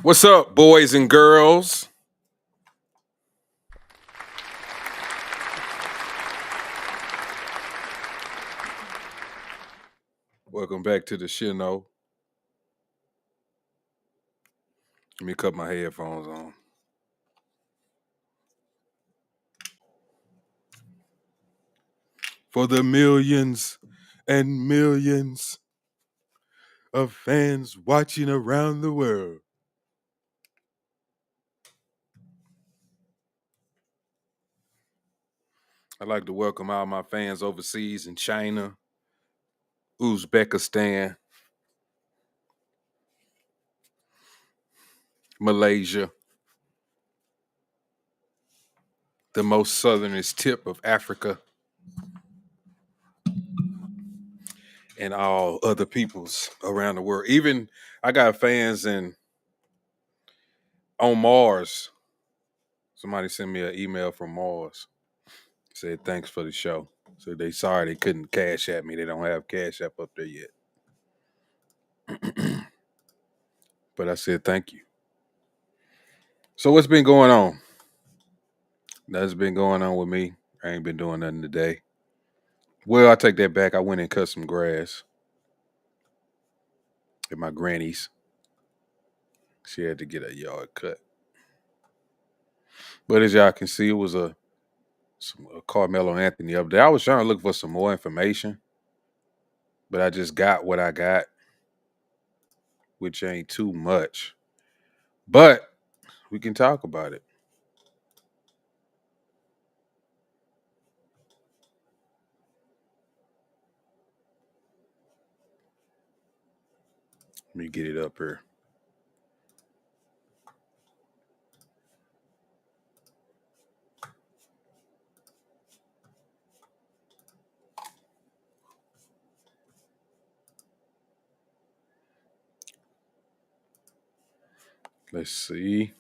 What's up, boys and girls? Welcome back to the Shino. Let me cut my headphones on. For the millions and millions of fans watching around the world. I'd like to welcome all my fans overseas in China, Uzbekistan, Malaysia, the most southernest tip of Africa, and all other peoples around the world. Even I got fans on Mars. Somebody sent me an email from Mars. Said thanks for the show. So they sorry they couldn't cash at me. They don't have cash app up there yet. But I said thank you. So what's been going on? That's been going on with me. I ain't been doing nothing today. Well, I take that back. I went and cut some grass at my granny's. She had to get a yard cut. But as y'all can see, it was a Carmelo Anthony up there. I was trying to look for some more information, but I just got what I got, which ain't too much. But we can talk about it. Let me get it up here. Let's see.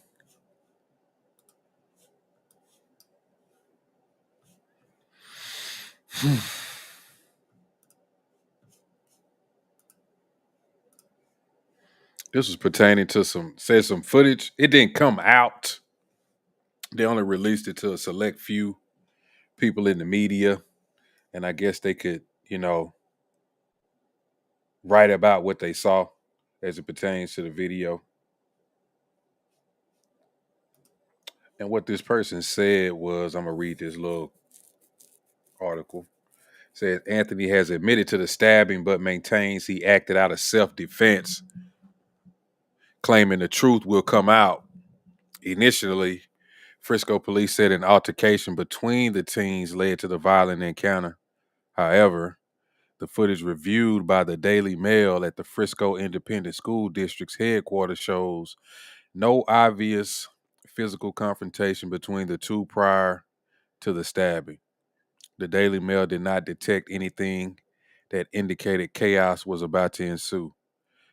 This was pertaining to some footage. It didn't come out. They only released it to a select few people in the media, and I guess they could, write about what they saw as it pertains to the video. And what this person said was, I'm gonna read this little article. It says Anthony has admitted to the stabbing, but maintains he acted out of self-defense, claiming the truth will come out. Initially, Frisco police said an altercation between the teens led to the violent encounter. However, the footage reviewed by the Daily Mail at the Frisco Independent School District's headquarters shows no obvious physical confrontation between the two prior to the stabbing. The Daily Mail did not detect anything that indicated chaos was about to ensue.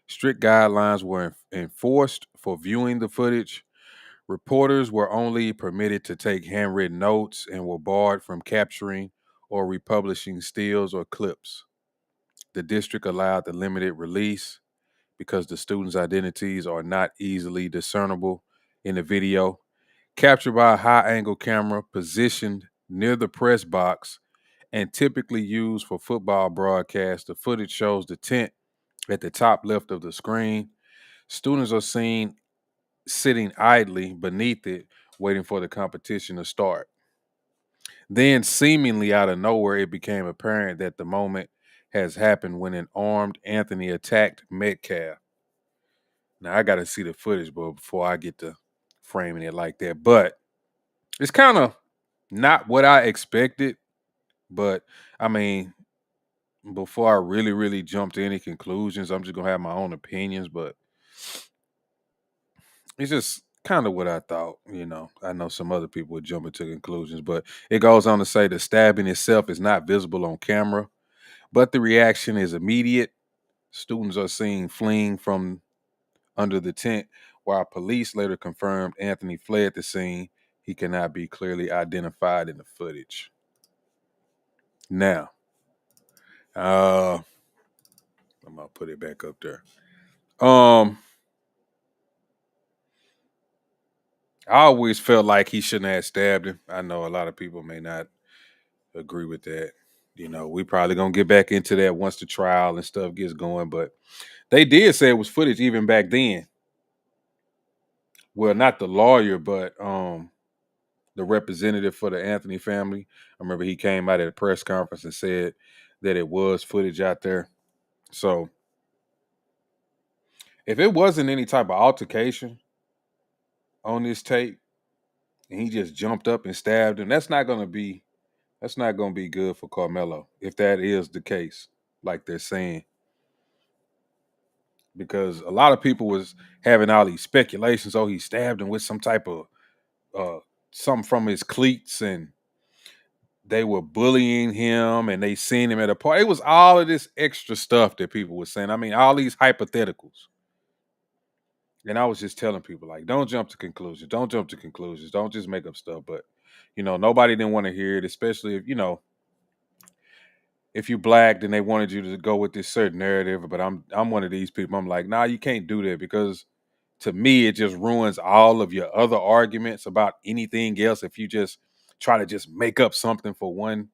Strict guidelines were enforced for viewing the footage. Reporters were only permitted to take handwritten notes and were barred from capturing or republishing stills or clips. The district allowed the limited release because the students' identities are not easily discernible in the video. Captured by a high angle camera positioned near the press box and typically used for football broadcasts, the footage shows the tent at the top left of the screen. Students are seen sitting idly beneath it, waiting for the competition to start. Then, seemingly out of nowhere, it became apparent that the moment has happened when an armed Anthony attacked Metcalf. Now, I got to see the footage, but before I get to framing it like that, but it's kind of not what I expected. But I mean, before I really, really jump to any conclusions, I'm just gonna have my own opinions. But it's just kind of what I thought. I know some other people would jump into conclusions, but it goes on to say the stabbing itself is not visible on camera, but the reaction is immediate. Students are seen fleeing from under the tent, while police later confirmed Anthony fled the scene. He cannot be clearly identified in the footage. Now, uh, I'm gonna put it back up there. Um, I always felt like he shouldn't have stabbed him. I know a lot of people may not agree with that. We probably gonna get back into that once the trial and stuff gets going. But they did say it was footage even back then. Well, not the lawyer, but the representative for the Anthony family. I remember he came out at a press conference and said that it was footage out there. So if it wasn't any type of altercation on this tape and he just jumped up and stabbed him, that's not gonna be good for Carmelo if that is the case, like they're saying. Because a lot of people was having all these speculations. Oh, he stabbed him with some type of uh something from his cleats, and they were bullying him, and they seen him at a party. It was all of this extra stuff that people were saying. I mean, all these hypotheticals. And I was just telling people, like, don't jump to conclusions. Don't jump to conclusions. Don't just make up stuff. But nobody didn't want to hear it, especially if you black, then they wanted you to go with this certain narrative. But I'm one of these people. I'm like, nah, you can't do that, because to me, it just ruins all of your other arguments about anything else if you just try to just make up something for one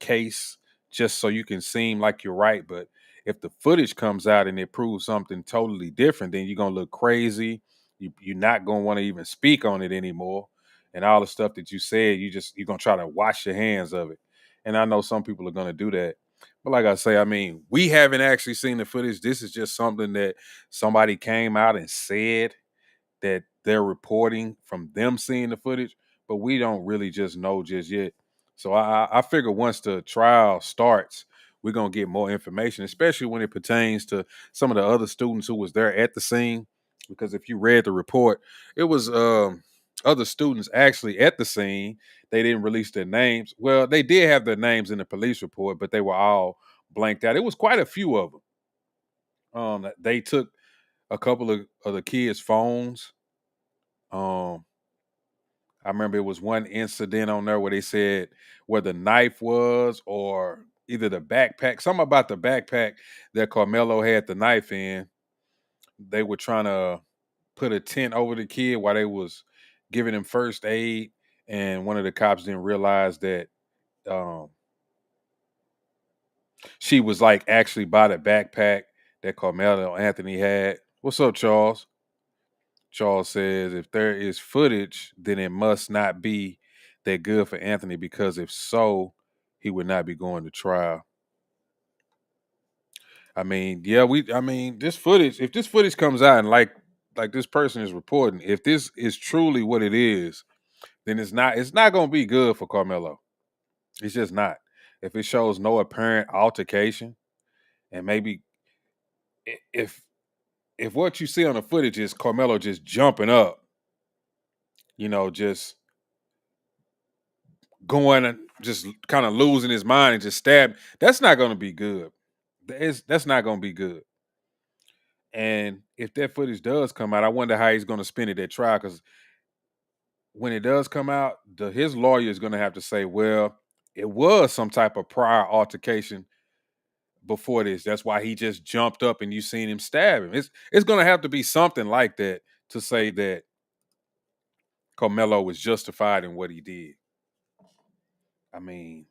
case just so you can seem like you're right. But if the footage comes out and it proves something totally different, then you're gonna look crazy. You're not gonna want to even speak on it anymore. And all the stuff that you said, you're gonna try to wash your hands of it. And I know some people are gonna do that. But like I say, I mean, we haven't actually seen the footage. This is just something that somebody came out and said that they're reporting from them seeing the footage, but we don't really just know just yet. So I figure once the trial starts, we're gonna get more information, especially when it pertains to some of the other students who was there at the scene. Because if you read the report, it was other students actually at the scene. They didn't release their names. Well, they did have their names in the police report, but they were all blanked out. It was quite a few of them. They took a couple of the kids' phones. um, I remember it was one incident on there where they said where the knife was, or either the backpack, something about the backpack that Carmelo had the knife in. They were trying to put a tent over the kid while they was giving him first aid, and one of the cops didn't realize that um, she was like actually by the backpack that Carmelo Anthony had. What's up, Charles? Charles says if there is footage, then it must not be that good for Anthony, because if so, he would not be going to trial. I mean, yeah, this footage, if this footage comes out and like this person is reporting, if this is truly what it is, then it's not gonna be good for Carmelo. It's just not. If it shows no apparent altercation, and maybe if what you see on the footage is Carmelo just jumping up, just going and just kind of losing his mind and just stab. That's not going to be good. That's not going to be good. And if that footage does come out, I wonder how he's going to spin it at trial. Because when it does come out, his lawyer is going to have to say, "Well, it was some type of prior altercation before this. That's why he just jumped up and you seen him stab him." It's going to have to be something like that to say that Carmelo was justified in what he did. I mean,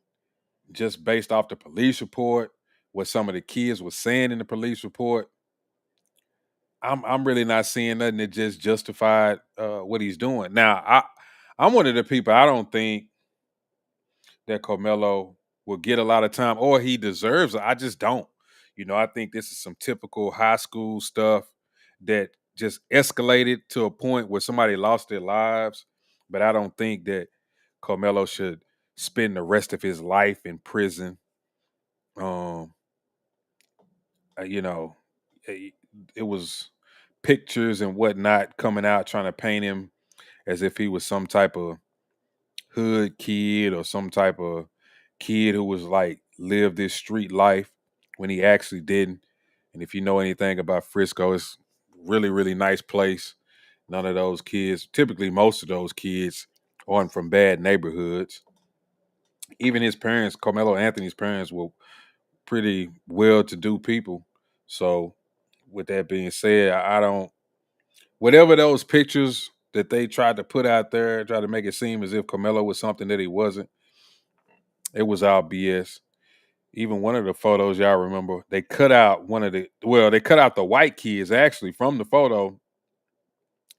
just based off the police report, what some of the kids were saying in the police report, I'm really not seeing nothing that just justified what he's doing. Now, I'm one of the people, I don't think that Carmelo will get a lot of time or he deserves it. I just don't. I think this is some typical high school stuff that just escalated to a point where somebody lost their lives. But I don't think that Carmelo should spend the rest of his life in prison. Um, uh, you know, it, it was pictures and whatnot coming out trying to paint him as if he was some type of hood kid or some type of kid who was like lived this street life when he actually didn't. And if you know anything about Frisco, it's really, really nice place. None of those kids, typically most of those kids, aren't from bad neighborhoods. Even his parents, Carmelo Anthony's parents, were pretty well-to-do people. So, with that being said, I don't. Whatever those pictures that they tried to put out there, try to make it seem as if Carmelo was something that he wasn't. It was all BS. Even one of the photos, y'all remember, they cut out they cut out the white kids actually from the photo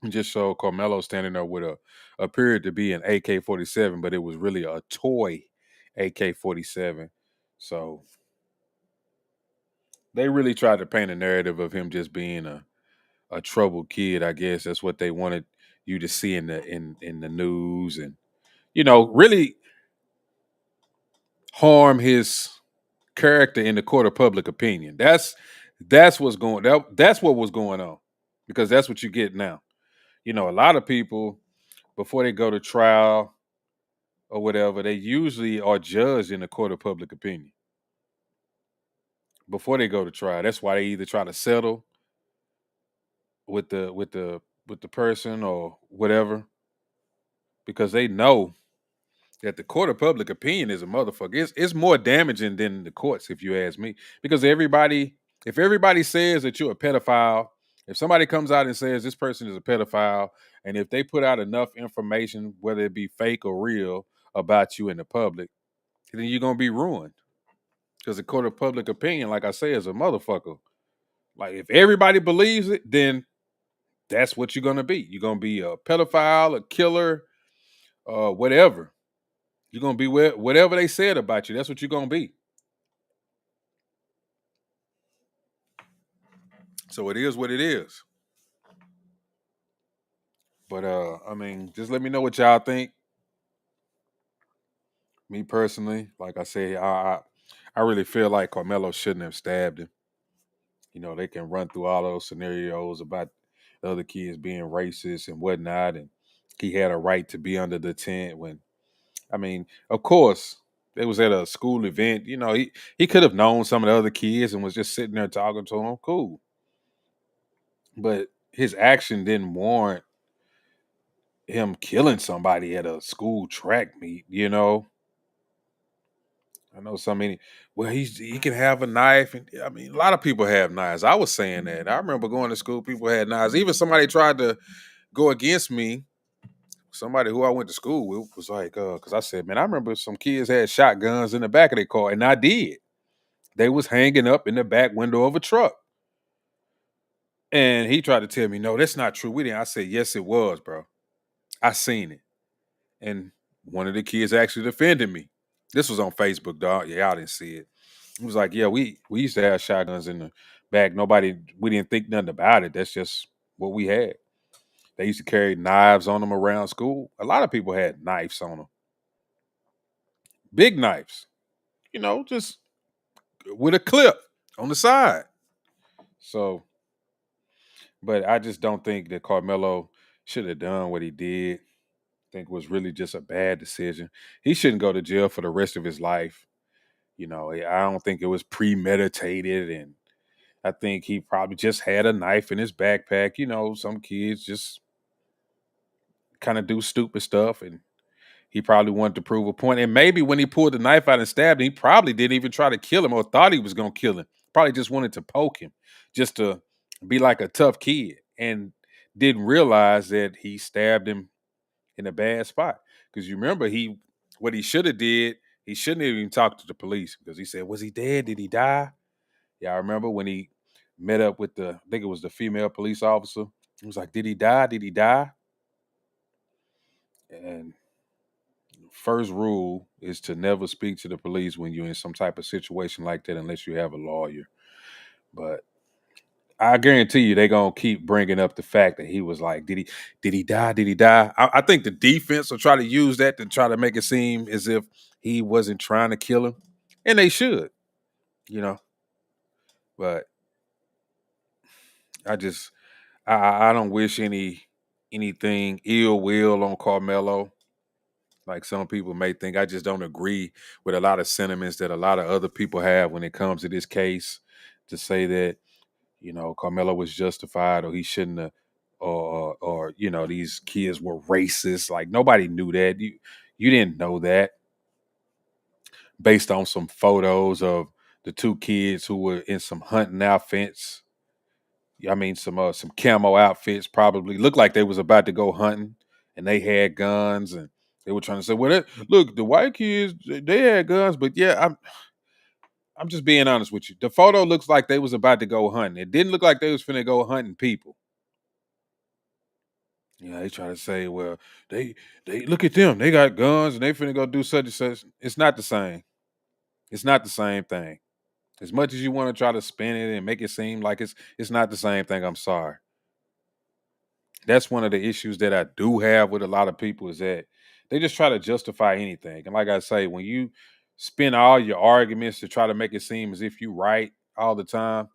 and just showed Carmelo standing there with a appeared to be an AK-47, but it was really a toy AK-47. So they really tried to paint a narrative of him just being a troubled kid. I guess that's what they wanted you to see in the news, and really harm his character in the court of public opinion. That's what was going on, because that's what you get now. A lot of people, before they go to trial or whatever, they usually are judged in the court of public opinion before they go to trial. That's why they either try to settle with the person or whatever, because they know that the court of public opinion is a motherfucker. It's more damaging than the courts, if you ask me. Because if everybody says that you're a pedophile, if somebody comes out and says this person is a pedophile, and if they put out enough information, whether it be fake or real, about you in the public, then you're gonna be ruined. Because the court of public opinion, like I say, is a motherfucker. Like if everybody believes it, then that's what you're gonna be. You're gonna be a pedophile, a killer, whatever. You're gonna be whatever they said about you. That's what you're gonna be. So it is what it is. But I mean, just let me know what y'all think. Me personally, like I say, I really feel like Carmelo shouldn't have stabbed him. They can run through all those scenarios about the other kids being racist and whatnot, and he had a right to be under the tent when, I mean, of course, it was at a school event. He could have known some of the other kids and was just sitting there talking to them. Cool. But his action didn't warrant him killing somebody at a school track meet. I know so many. Well, he can have a knife, and I mean, a lot of people have knives. I was saying that. I remember going to school, people had knives. Even somebody tried to go against me. Somebody who I went to school with was like, because I said, man, I remember some kids had shotguns in the back of their car, and I did. They was hanging up in the back window of a truck. And he tried to tell me, no, that's not true. We didn't. I said, yes, it was, bro. I seen it. And one of the kids actually defended me. This was on Facebook, dog. Yeah, I didn't see it. He was like, yeah, we used to have shotguns in the back. We didn't think nothing about it. That's just what we had. They used to carry knives on them around school. A lot of people had knives on them, big knives, just with a clip on the side. So, but I just don't think that Carmelo should have done what he did. I think it was really just a bad decision. He shouldn't go to jail for the rest of his life. I don't think it was premeditated, and I think he probably just had a knife in his backpack. Some kids just kind of do stupid stuff, and he probably wanted to prove a point. And maybe when he pulled the knife out and stabbed him, he probably didn't even try to kill him or thought he was going to kill him. Probably just wanted to poke him, just to be like a tough kid, and didn't realize that he stabbed him in a bad spot. Because you remember, what he should have did, he shouldn't have even talked to the police, because he said, was he dead? Did he die? Yeah, I remember when he met up with I think it was the female police officer. He was like, did he die? Did he die? And first rule is to never speak to the police when you're in some type of situation like that unless you have a lawyer. But I guarantee you they're going to keep bringing up the fact that he was like, did he die? Did he die? I think the defense will try to use that to try to make it seem as if he wasn't trying to kill him. And they should, you know. But I just I don't wish anything ill will on Carmelo. Like some people may think, I just don't agree with a lot of sentiments that a lot of other people have when it comes to this case, to say that, Carmelo was justified, or he shouldn't have, or these kids were racist. Like nobody knew that. You didn't know that based on some photos of the two kids who were in some hunting outfits. I mean, some camo outfits probably looked like they was about to go hunting, and they had guns, and they were trying to say, "Well, look, the white kids they had guns," but yeah, I'm just being honest with you. The photo looks like they was about to go hunting. It didn't look like they was finna go hunting people. Yeah, they try to say, "Well, they they look at them, they got guns, and they finna go do such and such." It's not the same. It's not the same thing. As much as you want to try to spin it and make it seem like it's not the same thing. I'm sorry. That's one of the issues that I do have with a lot of people is that they just try to justify anything. And like I say, when you spin all your arguments to try to make it seem as if you right all the time,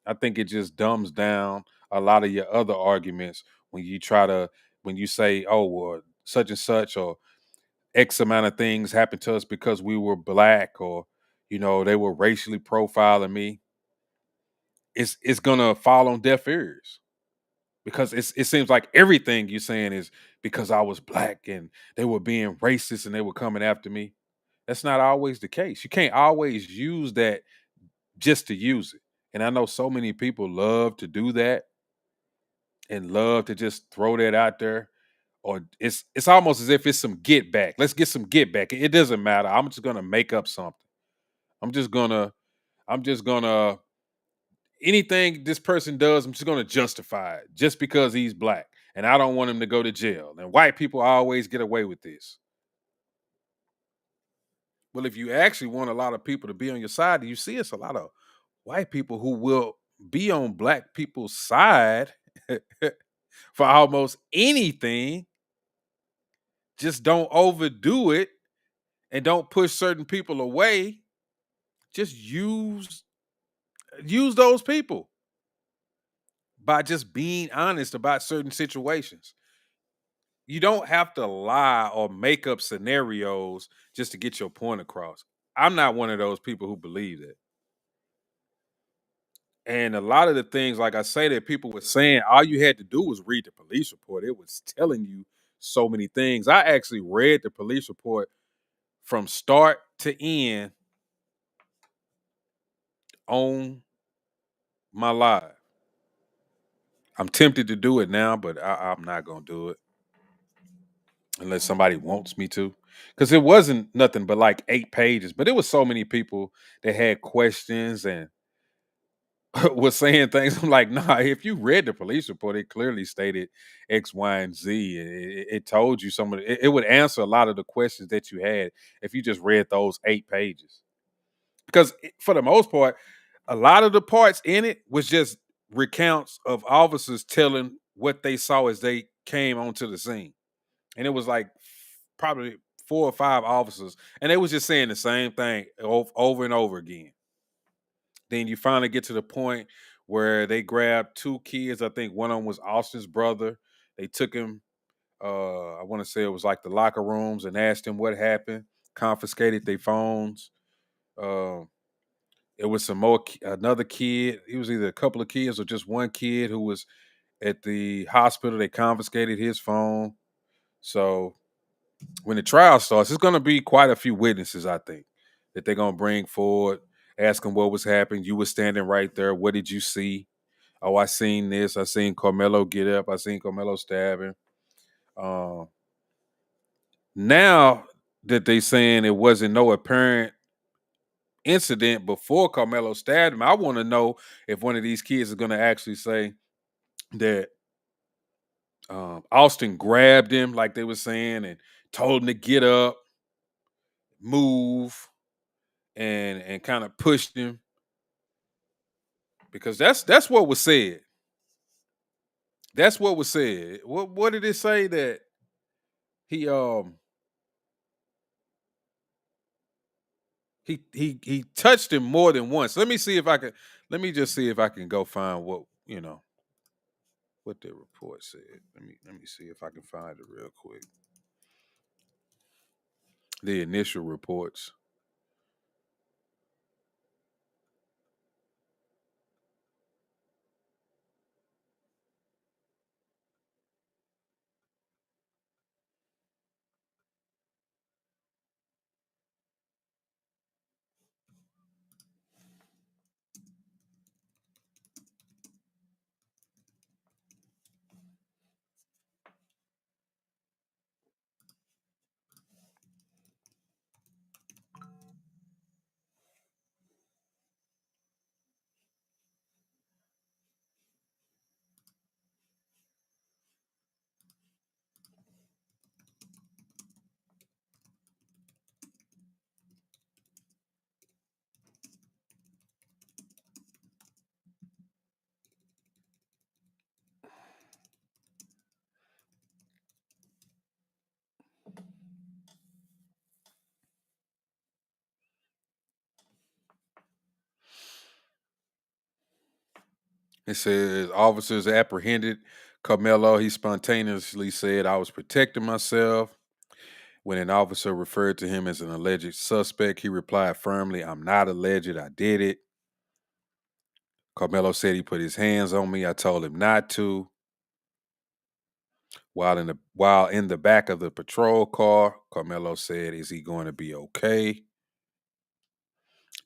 I think it just dumbs down a lot of your other arguments when you try to when you say, "Oh, well, such and such or X amount of things happened to us because we were black or they were racially profiling me." It's gonna fall on deaf ears because it seems like everything you're saying is because I was black and they were being racist and they were coming after me. That's not always the case. You can't always use that just to use it. And I know so many people love to do that and love to just throw that out there. Or it's almost as if it's some get back. Let's get some get back. It doesn't matter. I'm just gonna make up something. I'm just gonna I'm just gonna anything this person does, I'm just going to justify it just because he's black. And I don't want him to go to jail. And white people always get away with this. Well, if you actually want a lot of people to be on your side, you see it's a lot of white people who will be on black people's side for almost anything. Just don't overdo it and don't push certain people away. Just use those people by just being honest about certain situations. You don't have to lie or make up scenarios just to get your point across. I'm not one of those people who believe that. And a lot of the things, like I say, that people were saying, all you had to do was read the police report. It was telling you so many things. I actually read the police report from start to end on my live. I'm tempted to do it now, but I'm not going to do it unless somebody wants me to. Because it wasn't nothing but like 8 pages, but it was so many people that had questions and was saying things. I'm like, nah, if you read the police report, it clearly stated X, Y, and Z. And it told you some of it would answer a lot of the questions that you had if you just read those 8 pages. Because for the most part, a lot of the parts in it was just recounts of officers telling what they saw as they came onto the scene. And it was like probably 4 or 5 officers. And they was just saying the same thing over and over again. Then you finally get to the point where they grabbed 2 kids. I think one of them was Austin's brother. They took him. I want to say it was like the locker rooms and asked him what happened. Confiscated their phones. Uh, it was some more. Another kid. It was either a couple of kids or just one kid who was at the hospital. They confiscated his phone. So when the trial starts, it's going to be quite a few witnesses, I think, that they're going to bring forward, ask them what was happening. You were standing right there. What did you see? Oh, I seen this. I seen Carmelo get up. I seen Carmelo stab him. Um, Now that they saying it wasn't no apparent incident before Carmelo stabbed him, I want to know if one of these kids is going to actually say that Austin grabbed him, like they were saying, and told him to get up, move, and kind of pushed him because that's what was said. That's what was said. What did it say that he he touched him more than once? Let me see if I can. Let me just see if I can go find what the report said. Let me see if I can find it real quick. The initial reports. It says officers apprehended Carmelo. He spontaneously said, I was protecting myself. When an officer referred to him as an alleged suspect, he replied firmly, I'm not alleged. I did it. Carmelo said he put his hands on me. I told him not to. While in the back of the patrol car, Carmelo said, is he going to be okay?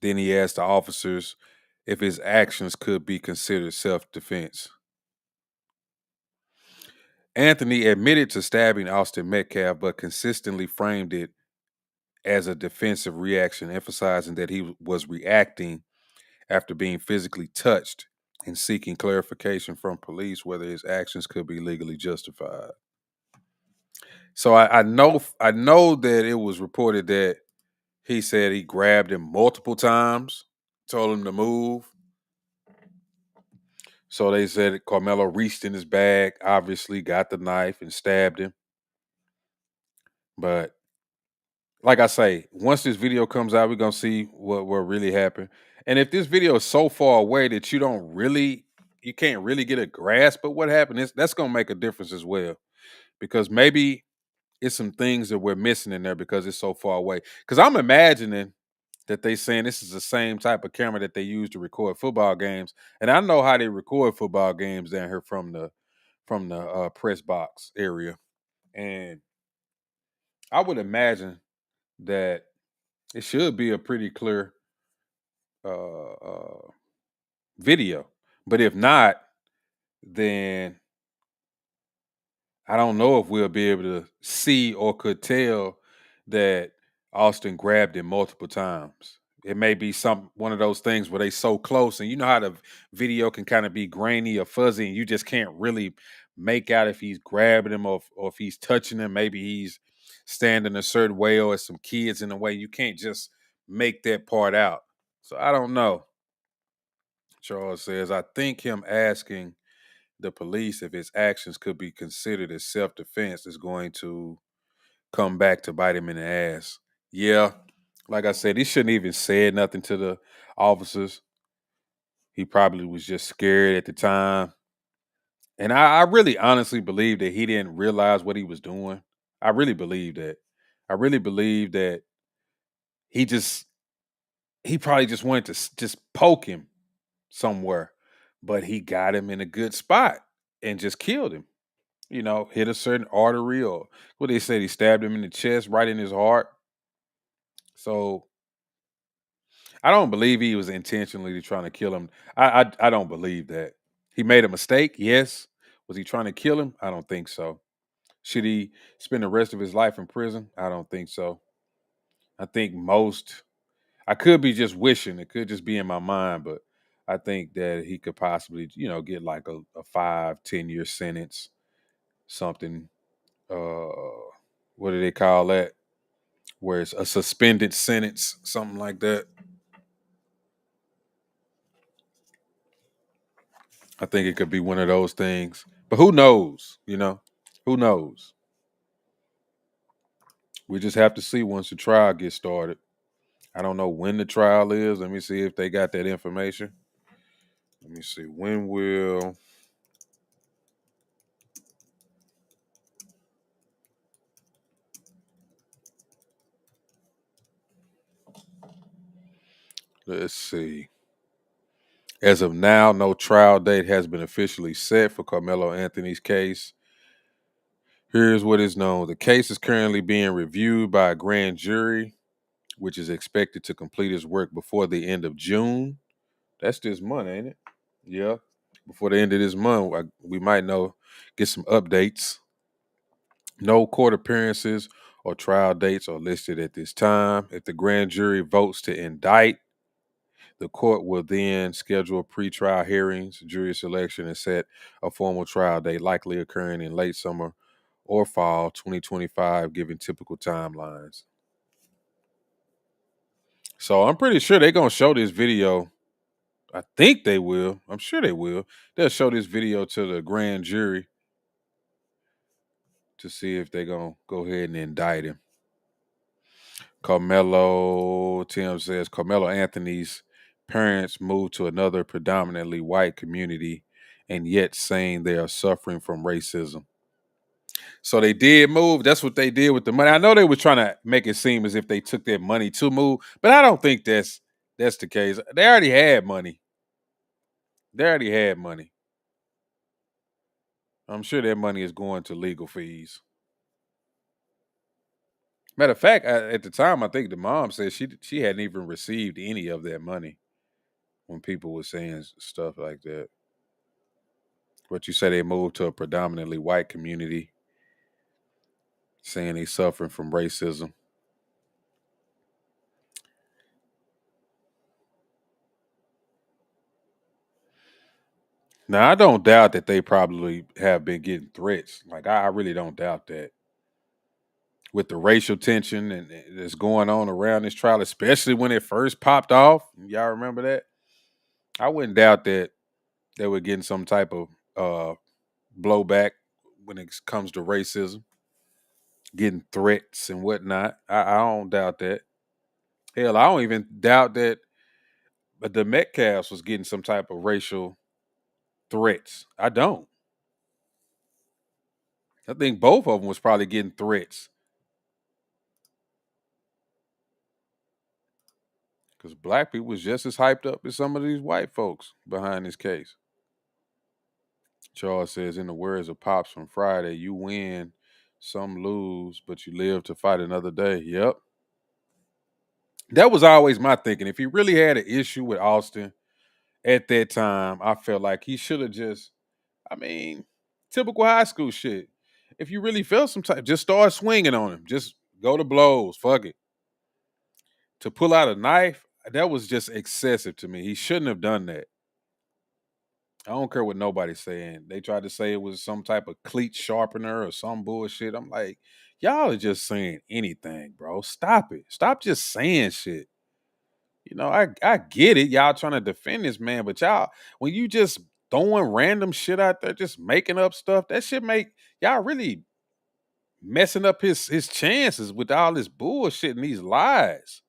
Then he asked the officers if his actions could be considered self-defense. Anthony admitted to stabbing Austin Metcalf, but consistently framed it as a defensive reaction, emphasizing that he was reacting after being physically touched and seeking clarification from police whether his actions could be legally justified. So I know that it was reported that he said he grabbed him multiple times, told him to move. So they said Carmelo reached in his bag, obviously got the knife and stabbed him. But like I say, once this video comes out, we're gonna see what really happened. And if this video is so far away that you can't really get a grasp of what happened, that's gonna make a difference as well. Because maybe it's some things that we're missing in there because it's so far away. Because I'm imagining that they saying this is the same type of camera that they use to record football games, and I know how they record football games down here from the press box area, and I would imagine that it should be a pretty clear uh, video. But if not, then I don't know if we'll be able to see or could tell that Austin grabbed him multiple times. It may be one of those things where they so close, and you know how the video can kind of be grainy or fuzzy, and you just can't really make out if he's grabbing him or if he's touching him. Maybe he's standing a certain way or some kids in the way. You can't just make that part out. So I don't know. Charles says, I think him asking the police if his actions could be considered as self defense is going to come back to bite him in the ass. Yeah, like I said, he shouldn't even said nothing to the officers. He probably was just scared at the time. And I really honestly believe that he didn't realize what he was doing. I really believe that. I really believe that he just he probably just wanted to just poke him somewhere, but he got him in a good spot and just killed him. Hit a certain artery, or what they said, he stabbed him in the chest, right in his heart. So I don't believe he was intentionally trying to kill him. I don't believe that. He made a mistake, yes. Was he trying to kill him? I don't think so. Should he spend the rest of his life in prison? I don't think so. I think I could be just wishing, it could just be in my mind, but I think that he could possibly, get like a 5, 10 year sentence, something. Uh, what do they call that? Where it's a suspended sentence, something like that. I think it could be one of those things. But who knows? Who knows? We just have to see once the trial gets started. I don't know when the trial is. Let me see if they got that information. Let me see. When will let's see. As of now, no trial date has been officially set for Carmelo Anthony's case. Here's what is known. The case is currently being reviewed by a grand jury, which is expected to complete its work before the end of June. That's this month, ain't it? Yeah. Before the end of this month, we might get some updates. No court appearances or trial dates are listed at this time. If the grand jury votes to indict, the court will then schedule pretrial hearings, jury selection, and set a formal trial date, likely occurring in late summer or fall 2025, given typical timelines. So I'm pretty sure they're going to show this video. I think they will. I'm sure they will. They'll show this video to the grand jury to see if they're going to go ahead and indict him. Tim says Carmelo Anthony's parents moved to another predominantly white community and yet saying they are suffering from racism. So they did move. That's what they did with the money. I know they were trying to make it seem as if they took their money to move, but I don't think that's the case. They already had money. They already had money. I'm sure that money is going to legal fees. Matter of fact, at the time, I think the mom said she hadn't even received any of that money when people were saying stuff like that. But you say they moved to a predominantly white community, saying they suffering from racism. Now, I don't doubt that they probably have been getting threats. Like, I really don't doubt that. With the racial tension and that's going on around this trial, especially when it first popped off. Y'all remember that? I wouldn't doubt that they were getting some type of blowback when it comes to racism, getting threats and whatnot. I don't doubt that. Hell, I don't even doubt that the Metcalfs was getting some type of racial threats. I don't. I think both of them was probably getting threats because black people was just as hyped up as some of these white folks behind this case. Charles says, in the words of Pops from Friday, you win, some lose, but you live to fight another day. Yep. That was always my thinking. If he really had an issue with Austin at that time, I felt like he should have just, I mean, typical high school shit. If you really felt some type, just start swinging on him. Just go to blows. Fuck it. To pull out a knife, that was just excessive to me. He shouldn't have done that. I don't care what nobody's saying. They tried to say it was some type of cleat sharpener or some bullshit. I'm like, y'all are just saying anything, bro. Stop it. Stop just saying shit. I get it. Y'all trying to defend this man, but y'all, when you just throwing random shit out there, just making up stuff, that shit make y'all really messing up his chances with all this bullshit and these lies.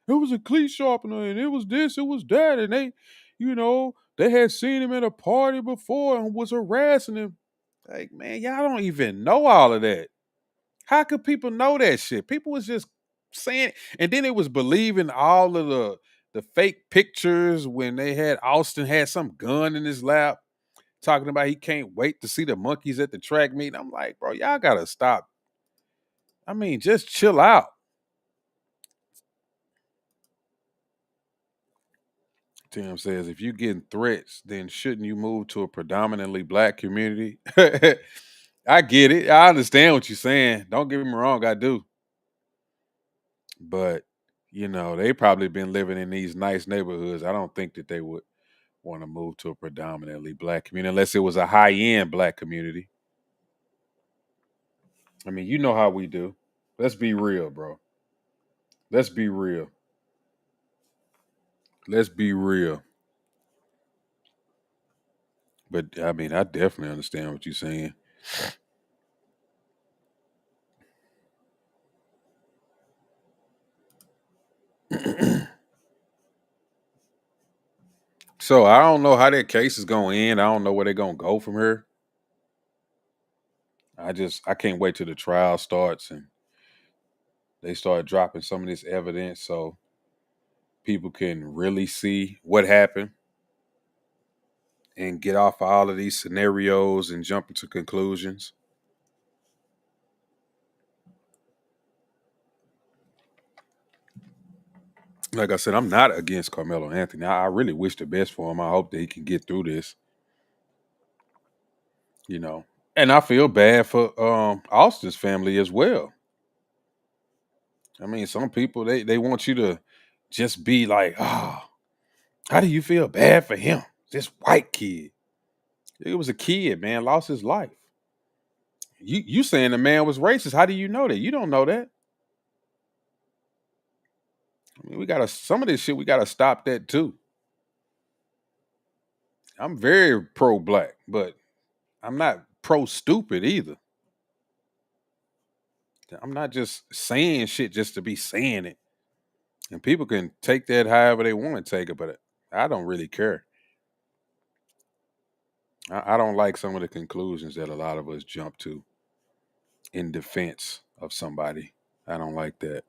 It was a cleat sharpener and it was this, it was that, and they had seen him at a party before and was harassing him. Like, man, y'all don't even know all of that. How could people know that shit? People was just saying, and then it was believing all of the fake pictures when they had Austin had some gun in his lap, talking about he can't wait to see the monkeys at the track meet. I'm like, bro, y'all gotta stop. I mean, just chill out. Tim says, if you getting threats, then shouldn't you move to a predominantly black community? I get it. I understand what you're saying. Don't get me wrong, I do. But they probably been living in these nice neighborhoods. I don't think that they would want to move to a predominantly black community unless it was a high end black community. I mean, you know how we do. Let's be real, bro. Let's be real. Let's be real. But I mean, I definitely understand what you're saying. So I don't know how that case is going to end. I don't know where they're going to go from here. I can't wait till the trial starts and they start dropping some of this evidence so people can really see what happened and get off all of these scenarios and jump into conclusions. Like I said, I'm not against Carmelo Anthony. I really wish the best for him. I hope that he can get through this, you know. And I feel bad for Austin's family as well. I mean, some people they want you to just be like, oh, how do you feel bad for him? This white kid. It was a kid, man, lost his life. You saying the man was racist. How do you know that? You don't know that. I mean, we gotta some of this shit, we gotta stop that too. I'm very pro black, but I'm not pro stupid either. I'm not just saying shit just to be saying it. And people can take that however they want to take it, but I don't really care. I don't like some of the conclusions that a lot of us jump to in defense of somebody. I don't like that.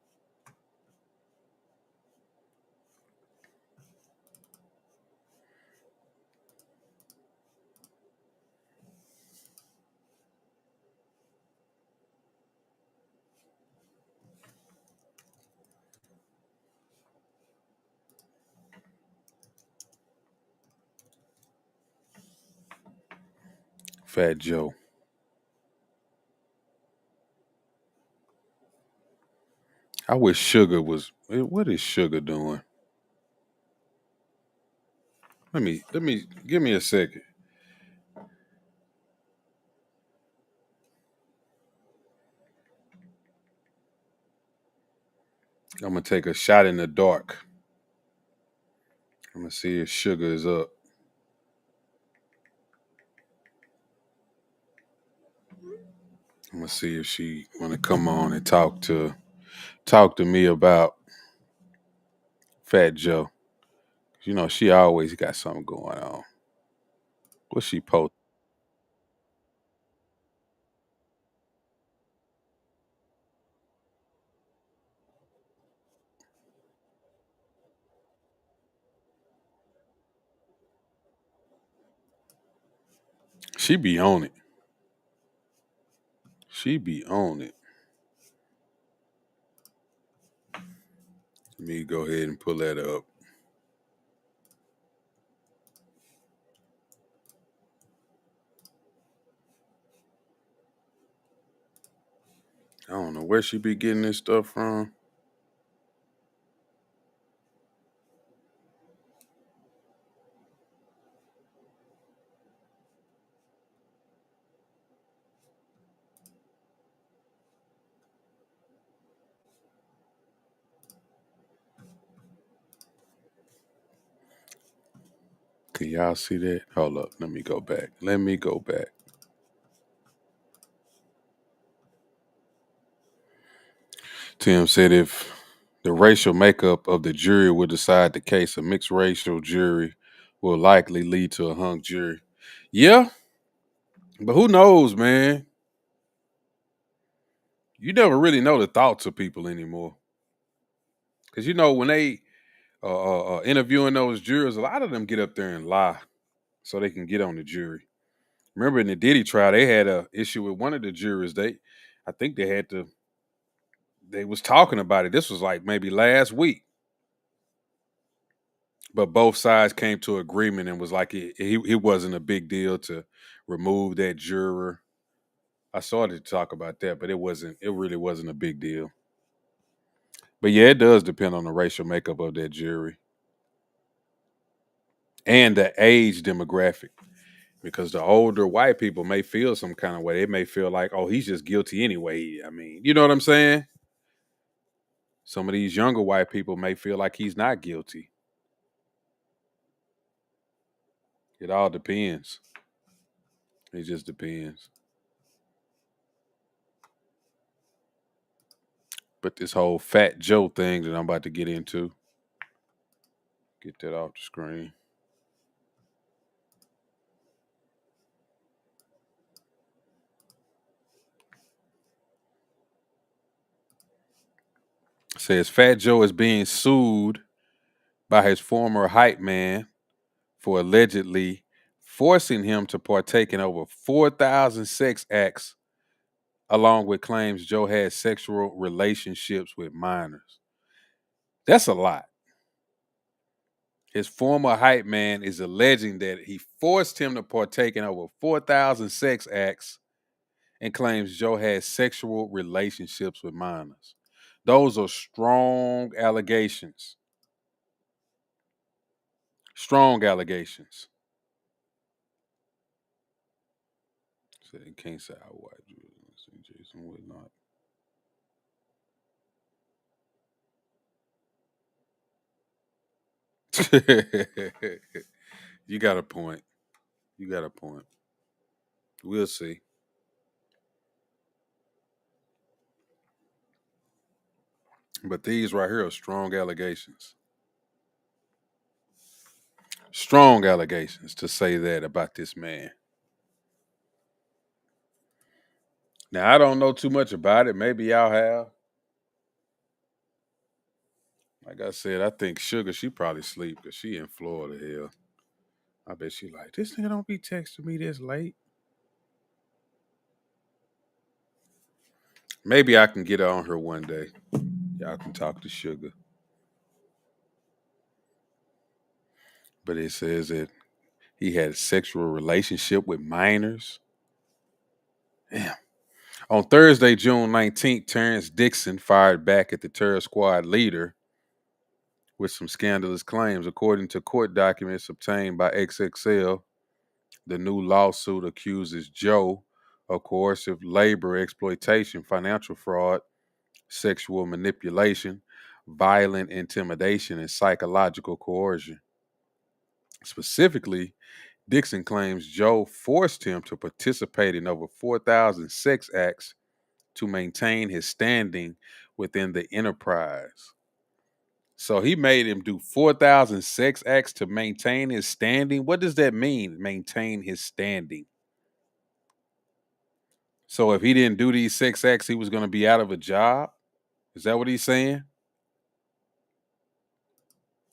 Fat Joe. I wish Sugar was. What is Sugar doing? Let me give me a second. I'm gonna take a shot in the dark. I'm gonna see if Sugar is up. I'm gonna see if she wanna come on and talk to me about Fat Joe. You know she always got something going on. What she post? She be on it. She be on it. Let me go ahead and pull that up. I don't know where she be getting this stuff from. Can y'all see that? Hold up. Let me go back. Let me go back. Tim said if the racial makeup of the jury will decide the case, a mixed racial jury will likely lead to a hung jury. Yeah, but who knows, man? You never really know the thoughts of people anymore. Because you know when they interviewing those jurors, a lot of them get up there and lie so they can get on the jury. Remember in the Diddy trial, they had a issue with one of the jurors. I think they had to. They was talking about it. This was like maybe last week, but both sides came to agreement and was like it wasn't a big deal to remove that juror. I started to talk about that, but it wasn't. It really wasn't a big deal. But yeah, it does depend on the racial makeup of that jury and the age demographic. Because the older white people may feel some kind of way. They may feel like, oh, he's just guilty anyway. I mean, you know what I'm saying? Some of these younger white people may feel like he's not guilty. It all depends. It just depends. But this whole Fat Joe thing that I'm about to get into, get that off the screen. Says Fat Joe is being sued by his former hype man for allegedly forcing him to partake in over 4,000 sex acts, along with claims Joe had sexual relationships with minors. That's a lot. His former hype man is alleging that he forced him to partake in over 4,000 sex acts and claims Joe had sexual relationships with minors. Those are strong allegations. Strong allegations. So they can't say how white Jason would not. You got a point. You got a point. We'll see. But these right here are strong allegations. Strong allegations to say that about this man. Now I don't know too much about it. Maybe y'all have. Like I said, I think Sugar, she probably sleep because she in Florida. Hell, I bet she like this nigga don't be texting me this late. Maybe I can get on her one day. Y'all can talk to Sugar. But it says that he had a sexual relationship with minors. Damn. On Thursday, June 19th, Terrence Dixon fired back at the terror squad leader with some scandalous claims. According to court documents obtained by XXL, the new lawsuit accuses Joe of coercive labor exploitation, financial fraud, sexual manipulation, violent intimidation, and psychological coercion. Specifically, Dixon claims Joe forced him to participate in over 4,000 sex acts to maintain his standing within the enterprise. So he made him do 4,000 sex acts to maintain his standing. What does that mean, maintain his standing? So if he didn't do these sex acts, he was going to be out of a job? Is that what he's saying?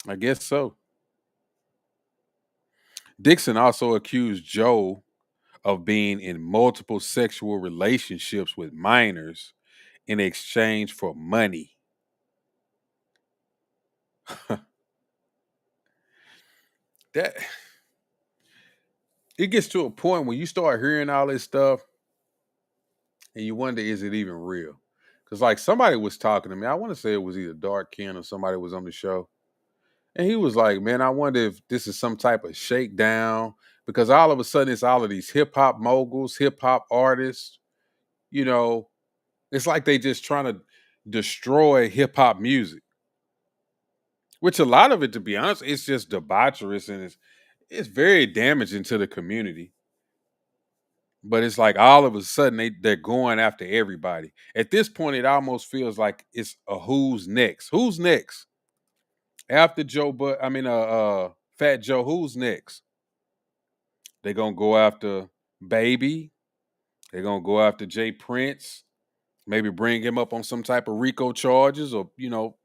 I guess so. Dixon also accused Joe of being in multiple sexual relationships with minors in exchange for money. That it gets to a point when you start hearing all this stuff and you wonder, is it even real? Because like somebody was talking to me. I want to say it was either Dark Ken or somebody was on the show. And he was like, man, I wonder if this is some type of shakedown. Because all of a sudden it's all of these hip hop moguls, hip hop artists, you know, it's like they just trying to destroy hip hop music. Which a lot of it, to be honest, it's just debaucherous and it's very damaging to the community. But it's like all of a sudden they're going after everybody. At this point, it almost feels like it's a who's next. Who's next after Joe? But I mean, Fat Joe. Who's next? They're gonna go after Baby. They're gonna go after Jay Prince. Maybe bring him up on some type of RICO charges, or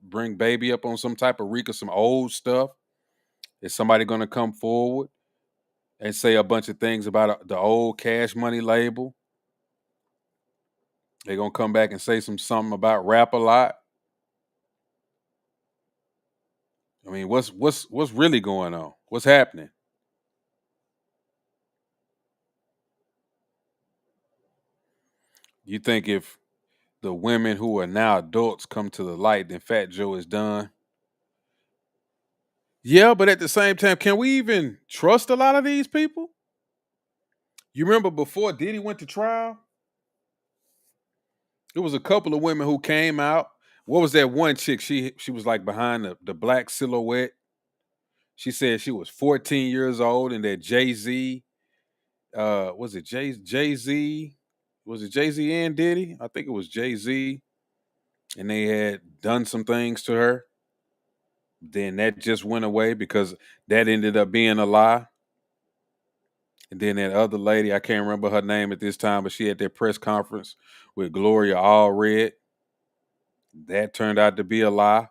bring Baby up on some type of RICO, some old stuff. Is somebody gonna come forward and say a bunch of things about the old Cash Money label? They're gonna come back and say something about Rap a Lot. I mean, what's really going on? What's happening? You think if the women who are now adults come to the light, then Fat Joe is done? Yeah, but at the same time, can we even trust a lot of these people? You remember before Diddy went to trial, there was a couple of women who came out. What was that one chick? She was like behind the black silhouette. She said she was 14 years old and that Jay-Z, was it Jay-Z? Was it Jay-Z and Diddy? I think it was Jay-Z. And they had done some things to her. Then that just went away because that ended up being a lie. And then that other lady, I can't remember her name at this time, but she had that press conference with Gloria Allred. That turned out to be a lie.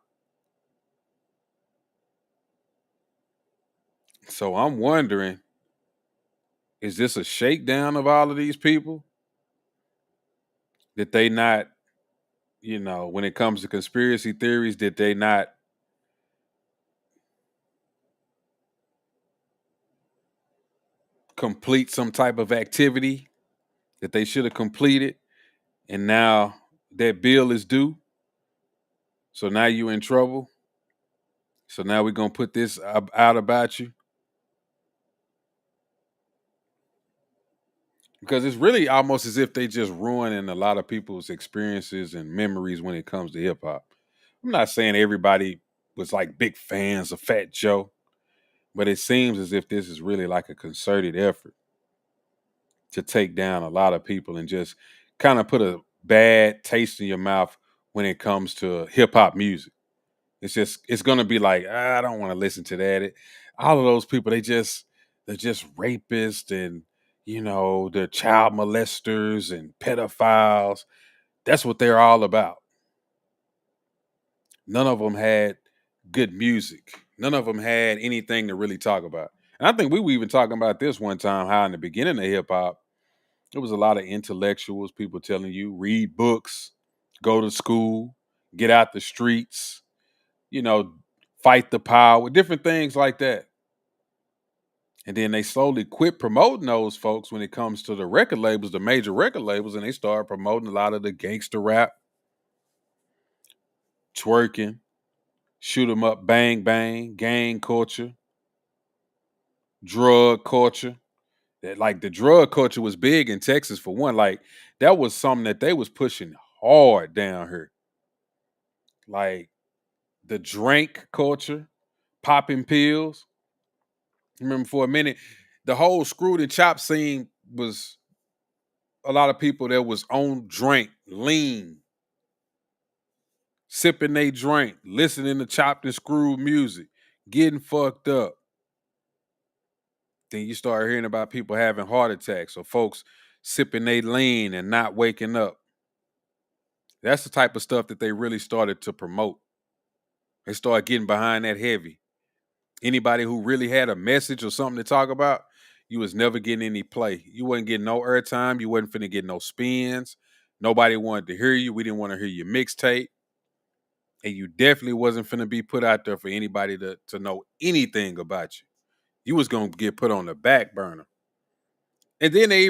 So I'm wondering, is this a shakedown of all of these people? Did they not, when it comes to conspiracy theories, did they not complete some type of activity that they should have completed? And now that bill is due. So now you in trouble. So now we're gonna put this out about you because it's really almost as if they just ruining a lot of people's experiences and memories when it comes to hip hop. I'm not saying everybody was like big fans of Fat Joe, but it seems as if this is really like a concerted effort to take down a lot of people and just kind of put a bad taste in your mouth when it comes to hip hop music. It's gonna be like, I don't want to listen to that. All of those people, they're just rapists and the child molesters and pedophiles. That's what they're all about. None of them had good music. None of them had anything to really talk about. And I think we were even talking about this one time, how in the beginning of hip hop, there was a lot of intellectuals, people telling you, read books, go to school, get out the streets, you know, fight the power, different things like that. And then they slowly quit promoting those folks when it comes to the record labels, the major record labels, and they started promoting a lot of the gangster rap, twerking, shoot 'em up, bang bang, gang culture, drug culture. That like the drug culture was big in Texas for one. Like that was something that they was pushing hard down here. Like the drink culture, popping pills. Remember for a minute, the whole screwed and chop scene was a lot of people that was on drink, lean, sipping they drink, listening to chopped and screwed music, getting fucked up. Then you start hearing about people having heart attacks or folks sipping they lean and not waking up. That's the type of stuff that they really started to promote. They started getting behind that heavy. Anybody who really had a message or something to talk about, you was never getting any play. You wasn't getting no airtime. You wasn't finna get no spins. Nobody wanted to hear you. We didn't want to hear your mixtape. And you definitely wasn't finna be put out there for anybody to know anything about you. You was gonna get put on the back burner. And then they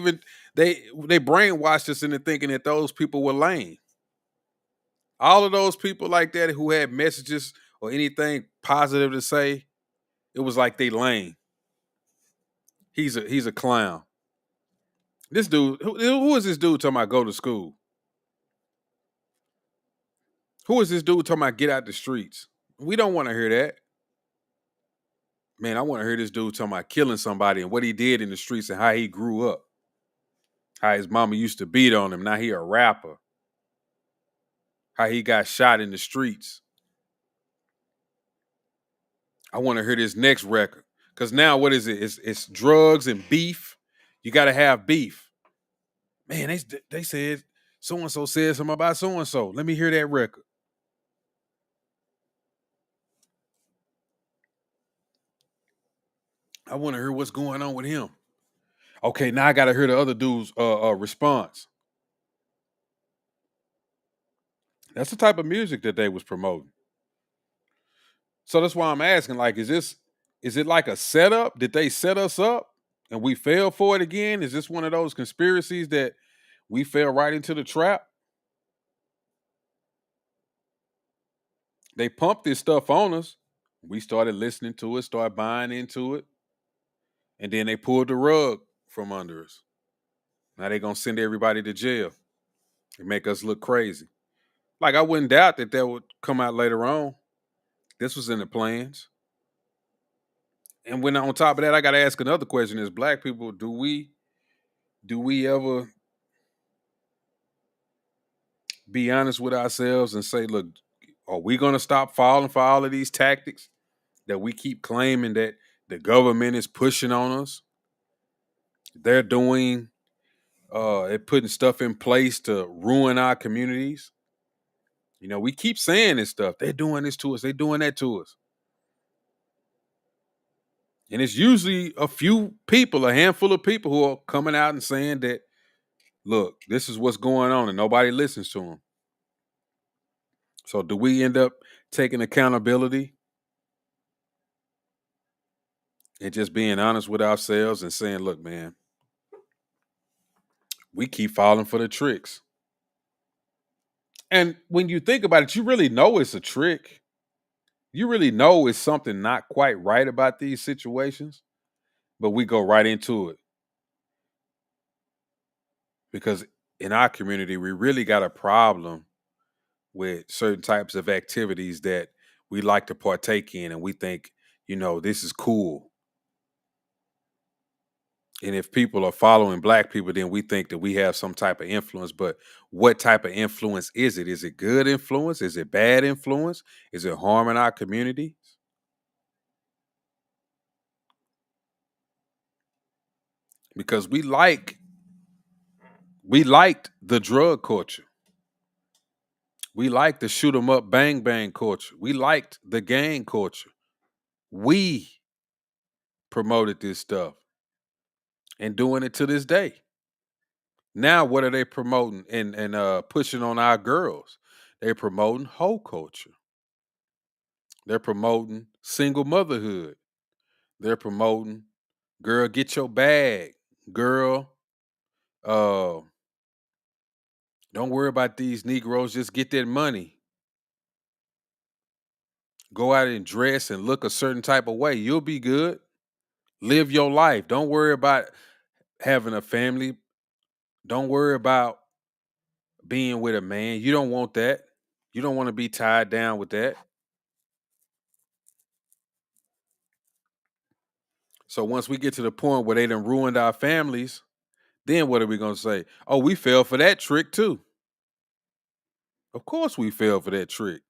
brainwashed us into thinking that those people were lame. All of those people like that who had messages or anything positive to say, it was like they lame. He's a clown. This dude, who is this dude talking about go to school? Who is this dude talking about get out the streets? We don't want to hear that. Man, I want to hear this dude talking about killing somebody and what he did in the streets and how he grew up. How his mama used to beat on him. Now he a rapper. How he got shot in the streets. I want to hear this next record. Cause now what is it? It's drugs and beef. You gotta have beef. Man, they said so and so said something about so and so. Let me hear that record. I want to hear what's going on with him. Okay, now I gotta hear the other dude's response. That's the type of music that they was promoting. So that's why I'm asking, like, is it like a setup? Did they set us up and we fell for it again? Is this one of those conspiracies that we fell right into the trap? They pumped this stuff on us. We started listening to it, started buying into it, and then they pulled the rug from under us. Now they're gonna send everybody to jail and make us look crazy. Like I wouldn't doubt that that would come out later on. This was in the plans. And when on top of that, I gotta ask another question: as black people, do we ever be honest with ourselves and say, look, are we gonna stop falling for all of these tactics that we keep claiming that the government is pushing on us? They're doing they're putting stuff in place to ruin our communities. We keep saying this stuff. They're doing this to us, they're doing that to us. And it's usually a few people, a handful of people who are coming out and saying that, look, this is what's going on, and nobody listens to them. So do we end up taking accountability and just being honest with ourselves and saying, look, man, we keep falling for the tricks. And when you think about it, you really know it's a trick. You really know it's something not quite right about these situations, but we go right into it because in our community, we really got a problem with certain types of activities that we like to partake in and we think, this is cool. And if people are following black people, then we think that we have some type of influence. But what type of influence is it? Is it good influence? Is it bad influence? Is it harming our community? because we liked the drug culture. We liked the shoot 'em up bang bang culture. We liked the gang culture. We promoted this stuff and doing it to this day. Now what are they promoting and pushing on our girls? They're promoting hoe culture. They're promoting single motherhood. They're promoting girl get your bag. Girl, uh don't worry about these Negroes, just get that money. Go out and dress and look a certain type of way. You'll be good. Live your life. Don't worry about having a family. Don't worry about being with a man. You don't want that. You don't want to be tied down with that. So once we get to the point where they done ruined our families, then what are we gonna say? Oh, we fell for that trick too. Of course we fell for that trick.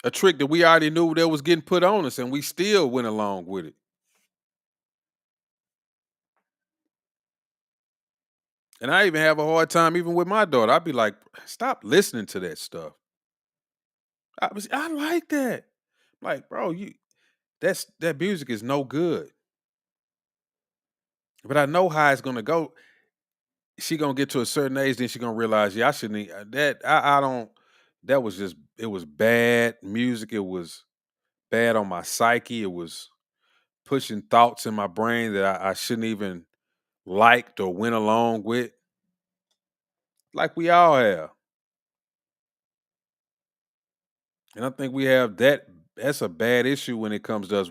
A trick that we already knew that was getting put on us and we still went along with it. And I even have a hard time even with my daughter. I'd be like, stop listening to that stuff. I like that. Like, bro, that music is no good. But I know how it's gonna go. She gonna get to a certain age, then she gonna realize, yeah, I shouldn't that. I don't. That was just it was bad music. It was bad on my psyche. It was pushing thoughts in my brain that I shouldn't even liked or went along with, like we all have. And I think we have that. That's a bad issue when it comes to us.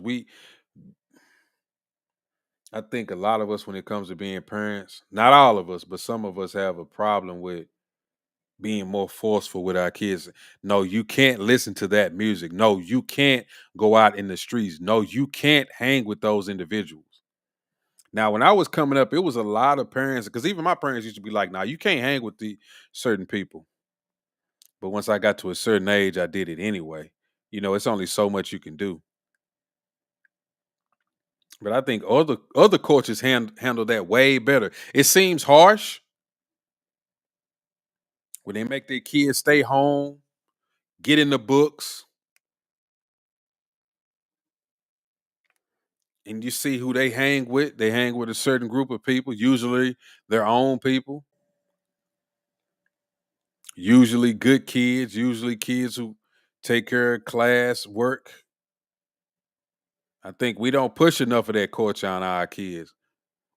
I think a lot of us, when it comes to being parents, not all of us, but some of us have a problem with being more forceful with our kids. No, you can't listen to that music. No, you can't go out in the streets. No, you can't hang with those individuals. Now, when I was coming up, it was a lot of parents, because even my parents used to be like, "Nah, you can't hang with the certain people." But once I got to a certain age, I did it anyway. It's only so much you can do. But I think other cultures handle that way better. It seems harsh when they make their kids stay home, get in the books, and you see who they hang with. They hang with a certain group of people, usually their own people, usually good kids, usually kids who take care of class, work. I think we don't push enough of that culture on our kids.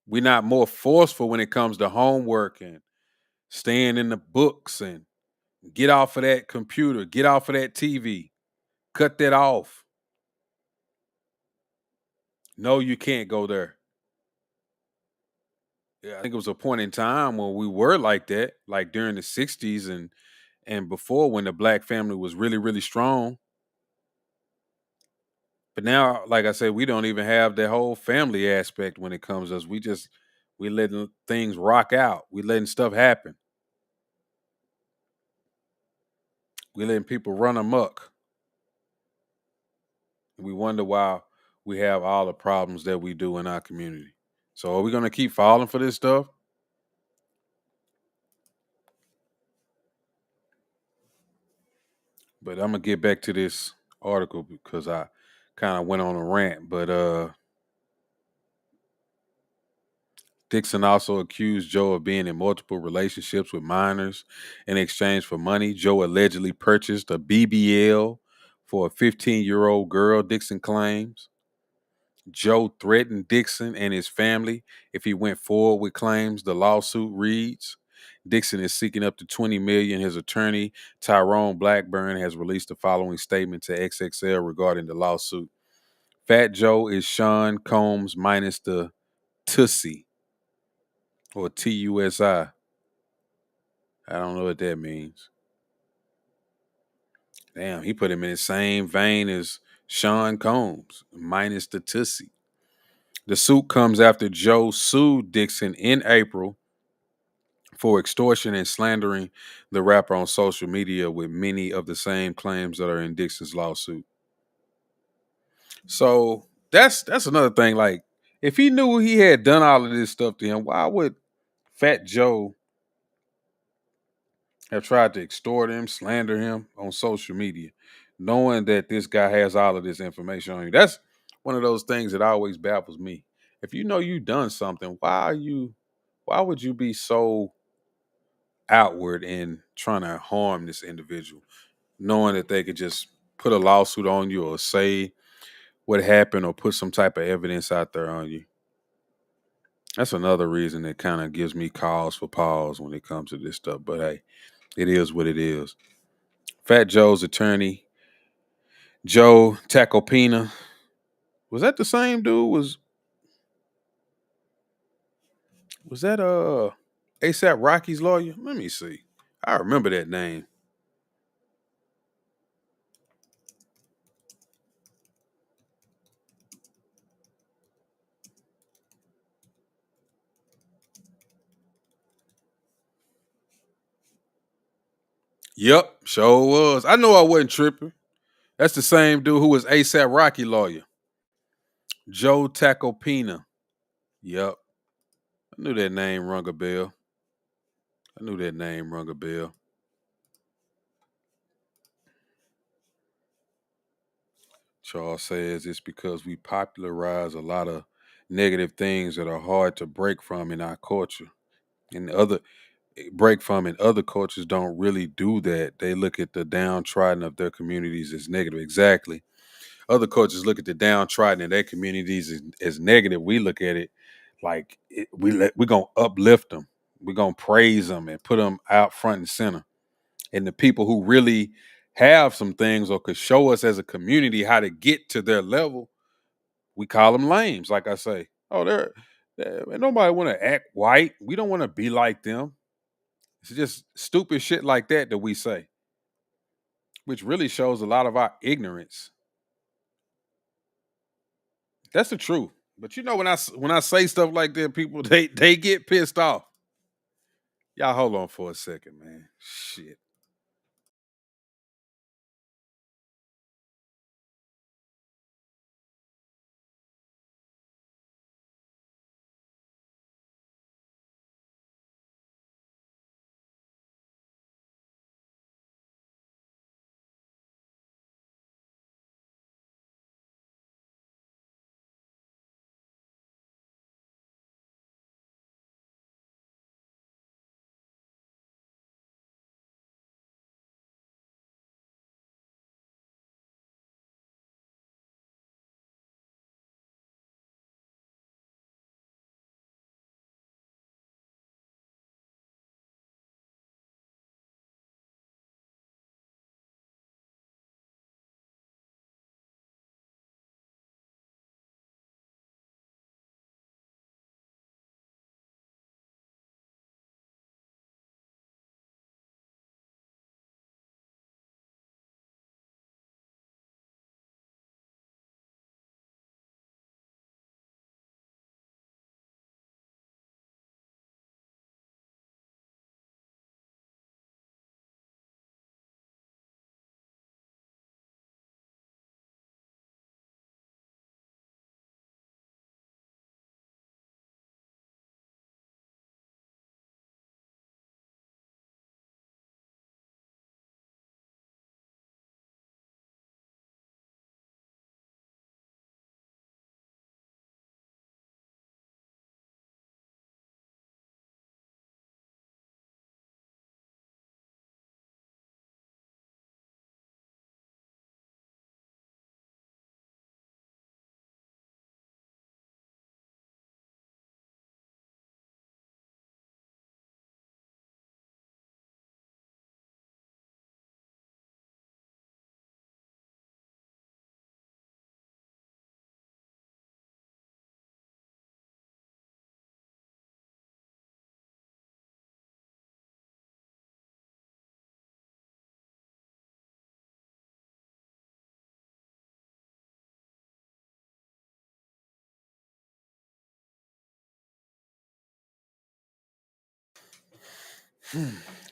We're not more forceful when it comes to homework and staying in the books and get off of that computer, get off of that TV, cut that off. No, you can't go there. Yeah, I think it was a point in time when we were like that, like during the 60s and before, when the black family was really, really strong. But now, like I said, we don't even have the whole family aspect when it comes to us. We letting things rock out. We letting stuff happen. We letting people run amok. We wonder why we have all the problems that we do in our community. So are we gonna keep falling for this stuff? But I'm gonna get back to this article because I kind of went on a rant. But Dixon also accused Joe of being in multiple relationships with minors in exchange for money. Joe allegedly purchased a BBL for a 15-year-old girl, Dixon claims. Joe threatened Dixon and his family if he went forward with claims. The lawsuit reads, Dixon is seeking up to $20 million. His attorney, Tyrone Blackburn, has released the following statement to XXL regarding the lawsuit. Fat Joe is Sean Combs minus the Tussie, or TUSI. I don't know what that means. Damn, he put him in the same vein as Sean Combs, minus the Tussie. The suit comes after Joe sued Dixon in April for extortion and slandering the rapper on social media with many of the same claims that are in Dixon's lawsuit. So that's another thing. Like, if he knew he had done all of this stuff to him, why would Fat Joe have tried to extort him, slander him on social media, knowing that this guy has all of this information on you? That's one of those things that always baffles me. If you know you've done something, why would you be so outward in trying to harm this individual, knowing that they could just put a lawsuit on you or say what happened or put some type of evidence out there on you? That's another reason that kind of gives me cause for pause when it comes to this stuff. But hey, it is what it is. Fat Joe's attorney, Joe Tacopina, was that the same dude? Was that ASAP Rocky's lawyer? Let me see. I remember that name. Yep, sure was. I know I wasn't tripping. That's the same dude who was ASAP Rocky lawyer, Joe Tacopina. Yep, I knew that name rung a bell. I knew that name rung a bell. Charles says it's because we popularize a lot of negative things that are hard to break from in our culture. And break from in other cultures don't really do that. They look at the downtrodden of their communities as negative. Exactly. Other cultures look at the downtrodden in their communities as negative. We look at it like we're gonna uplift them. We're gonna praise them and put them out front and center. And the people who really have some things or could show us as a community how to get to their level, we call them lames. Like I say, oh, ain't nobody want to act white. We don't want to be like them. It's just stupid shit like that we say, which really shows a lot of our ignorance. That's the truth. But you know, when I say stuff like that, people they get pissed off. Y'all hold on for a second, man. Shit.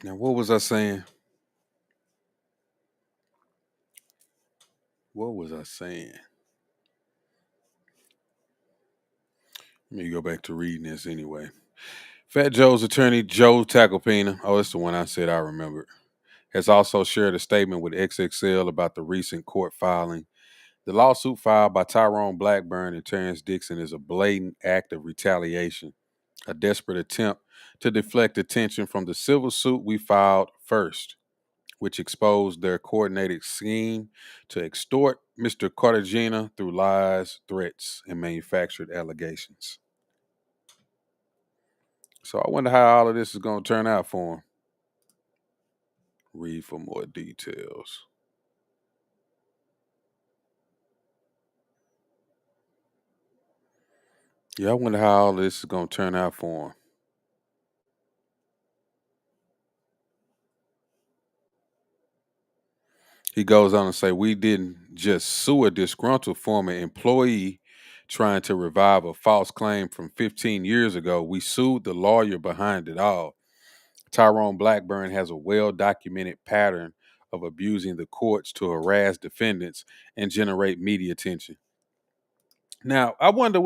Now, what was I saying? What was I saying? Let me go back to reading this anyway. Fat Joe's attorney, Joe Tacopina, oh, that's the one I said I remembered, has also shared a statement with XXL about the recent court filing. The lawsuit filed by Tyrone Blackburn and Terrence Dixon is a blatant act of retaliation, a desperate attempt to deflect attention from the civil suit we filed first, which exposed their coordinated scheme to extort Mr. Cartagena through lies, threats, and manufactured allegations. So I wonder how all of this is going to turn out for him. Read for more details. Yeah, I wonder how all of this is going to turn out for him. He goes on to say, we didn't just sue a disgruntled former employee trying to revive a false claim from 15 years ago. We sued the lawyer behind it all. Tyrone Blackburn has a well documented pattern of abusing the courts to harass defendants and generate media attention. Now, I wonder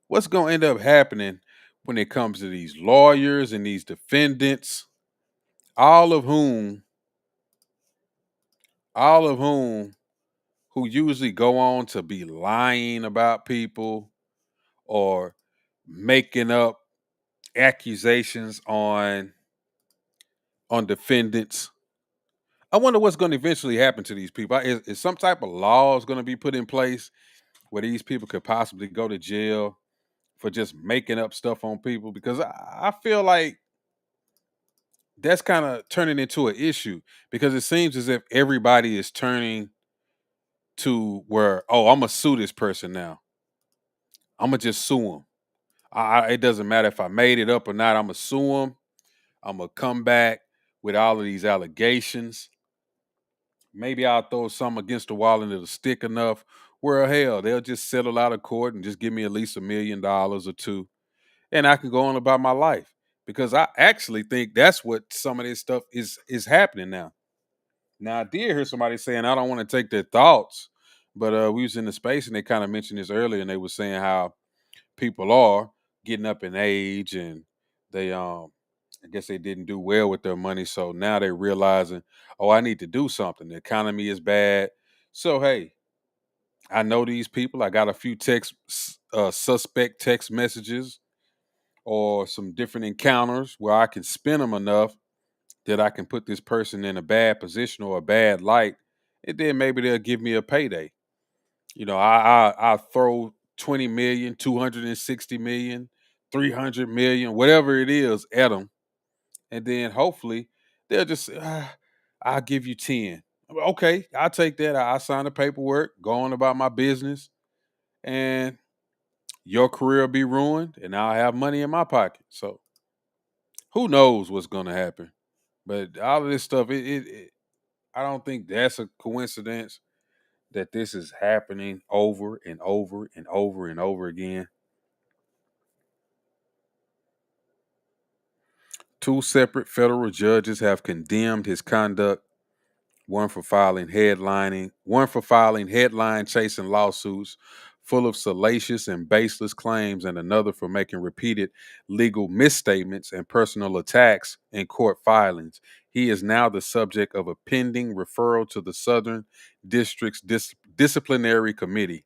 what's going to end up happening when it comes to these lawyers and these defendants, all of whom, all of whom, who usually go on to be lying about people or making up accusations on defendants. I wonder what's going to eventually happen to these people. Is some type of laws going to be put in place where these people could possibly go to jail for just making up stuff on people? Because I feel like that's kind of turning into an issue because it seems as if everybody is turning to where, oh, I'm gonna sue this person now. I'm gonna just sue him. It doesn't matter if I made it up or not. I'm gonna sue him. I'm gonna come back with all of these allegations. Maybe I'll throw some against the wall and it'll stick enough. Where hell, they'll just settle out of court and just give me at least $1 million or two, and I can go on about my life. Because I actually think that's what some of this stuff is happening now. Now I did hear somebody saying I don't want to take their thoughts, but we was in the space and they kind of mentioned this earlier, and they were saying how people are getting up in age and they I guess they didn't do well with their money, so now they're realizing, oh, I need to do something. The economy is bad, so hey, I know these people. I got a few suspect text messages or some different encounters where I can spin them enough that I can put this person in a bad position or a bad light, and then maybe they'll give me a payday. I throw 20 million, 260 million, 300 million, whatever it is at them, and then hopefully they'll just say, I'll give you 10. Okay, I'll take that. I'll sign the paperwork, go on about my business, and your career will be ruined, and I'll have money in my pocket. So who knows what's going to happen? But all of this stuff, I don't think that's a coincidence that this is happening over and over and over and over again. Two separate federal judges have condemned his conduct, one for filing headline chasing lawsuits full of salacious and baseless claims, and another for making repeated legal misstatements and personal attacks in court filings. He is now the subject of a pending referral to the Southern District's Disciplinary Committee.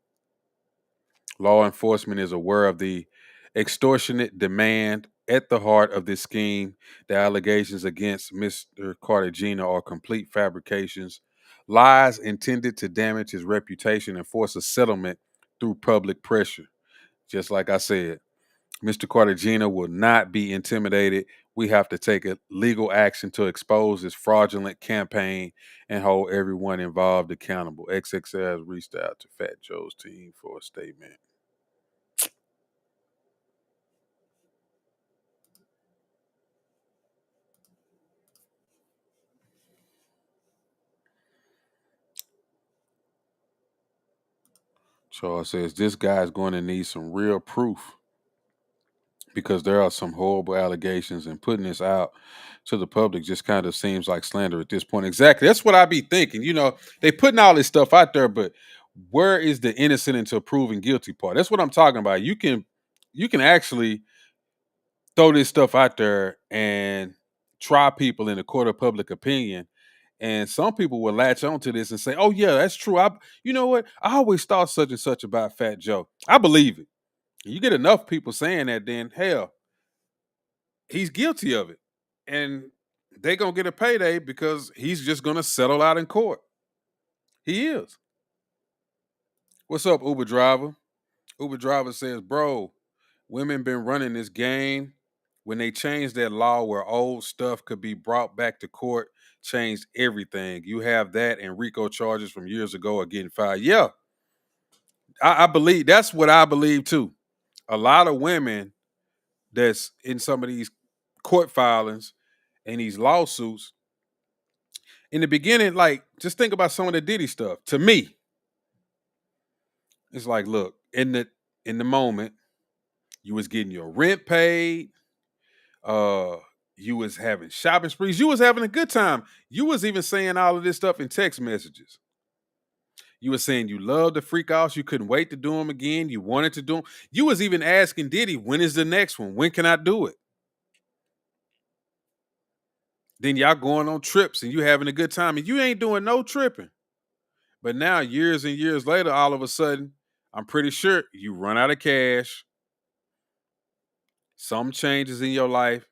Law enforcement is aware of the extortionate demand at the heart of this scheme. The allegations against Mr. Cartagena are complete fabrications, lies intended to damage his reputation and force a settlement through public pressure. Just like I said, Mr. Cartagena will not be intimidated. We have to take a legal action to expose this fraudulent campaign and hold everyone involved accountable. XXL has reached out to Fat Joe's team for a statement. Charles says this guy is going to need some real proof because there are some horrible allegations, and putting this out to the public just kind of seems like slander at this point. Exactly. That's what I be thinking. They putting all this stuff out there, but where is the innocent until proven guilty part? That's what I'm talking about. You can you can actually throw this stuff out there and try people in the court of public opinion. And some people will latch onto this and say, "Oh yeah, that's true. You know what? I always thought such and such about Fat Joe. I believe it." You get enough people saying that, then hell, he's guilty of it, and they gonna get a payday because he's just gonna settle out in court. He is. What's up, Uber driver? Uber driver says, "Bro, women been running this game. When they changed that law where old stuff could be brought back to court, changed everything. You have that and RICO charges from years ago are getting fired." Yeah, I believe that's what I believe too. A lot of women that's in some of these court filings and these lawsuits in the beginning, like just think about some of the Diddy stuff. To me, it's like, look, in the moment, you was getting your rent paid, uh, you was having shopping sprees, you was having a good time. You was even saying all of this stuff in text messages. You were saying you loved the freak outs, you couldn't wait to do them again, you wanted to do them. You was even asking Diddy, when is the next one? When can I do it? Then y'all going on trips and you having a good time and you ain't doing no tripping. But now, years and years later, all of a sudden, I'm pretty sure you run out of cash, some changes in your life,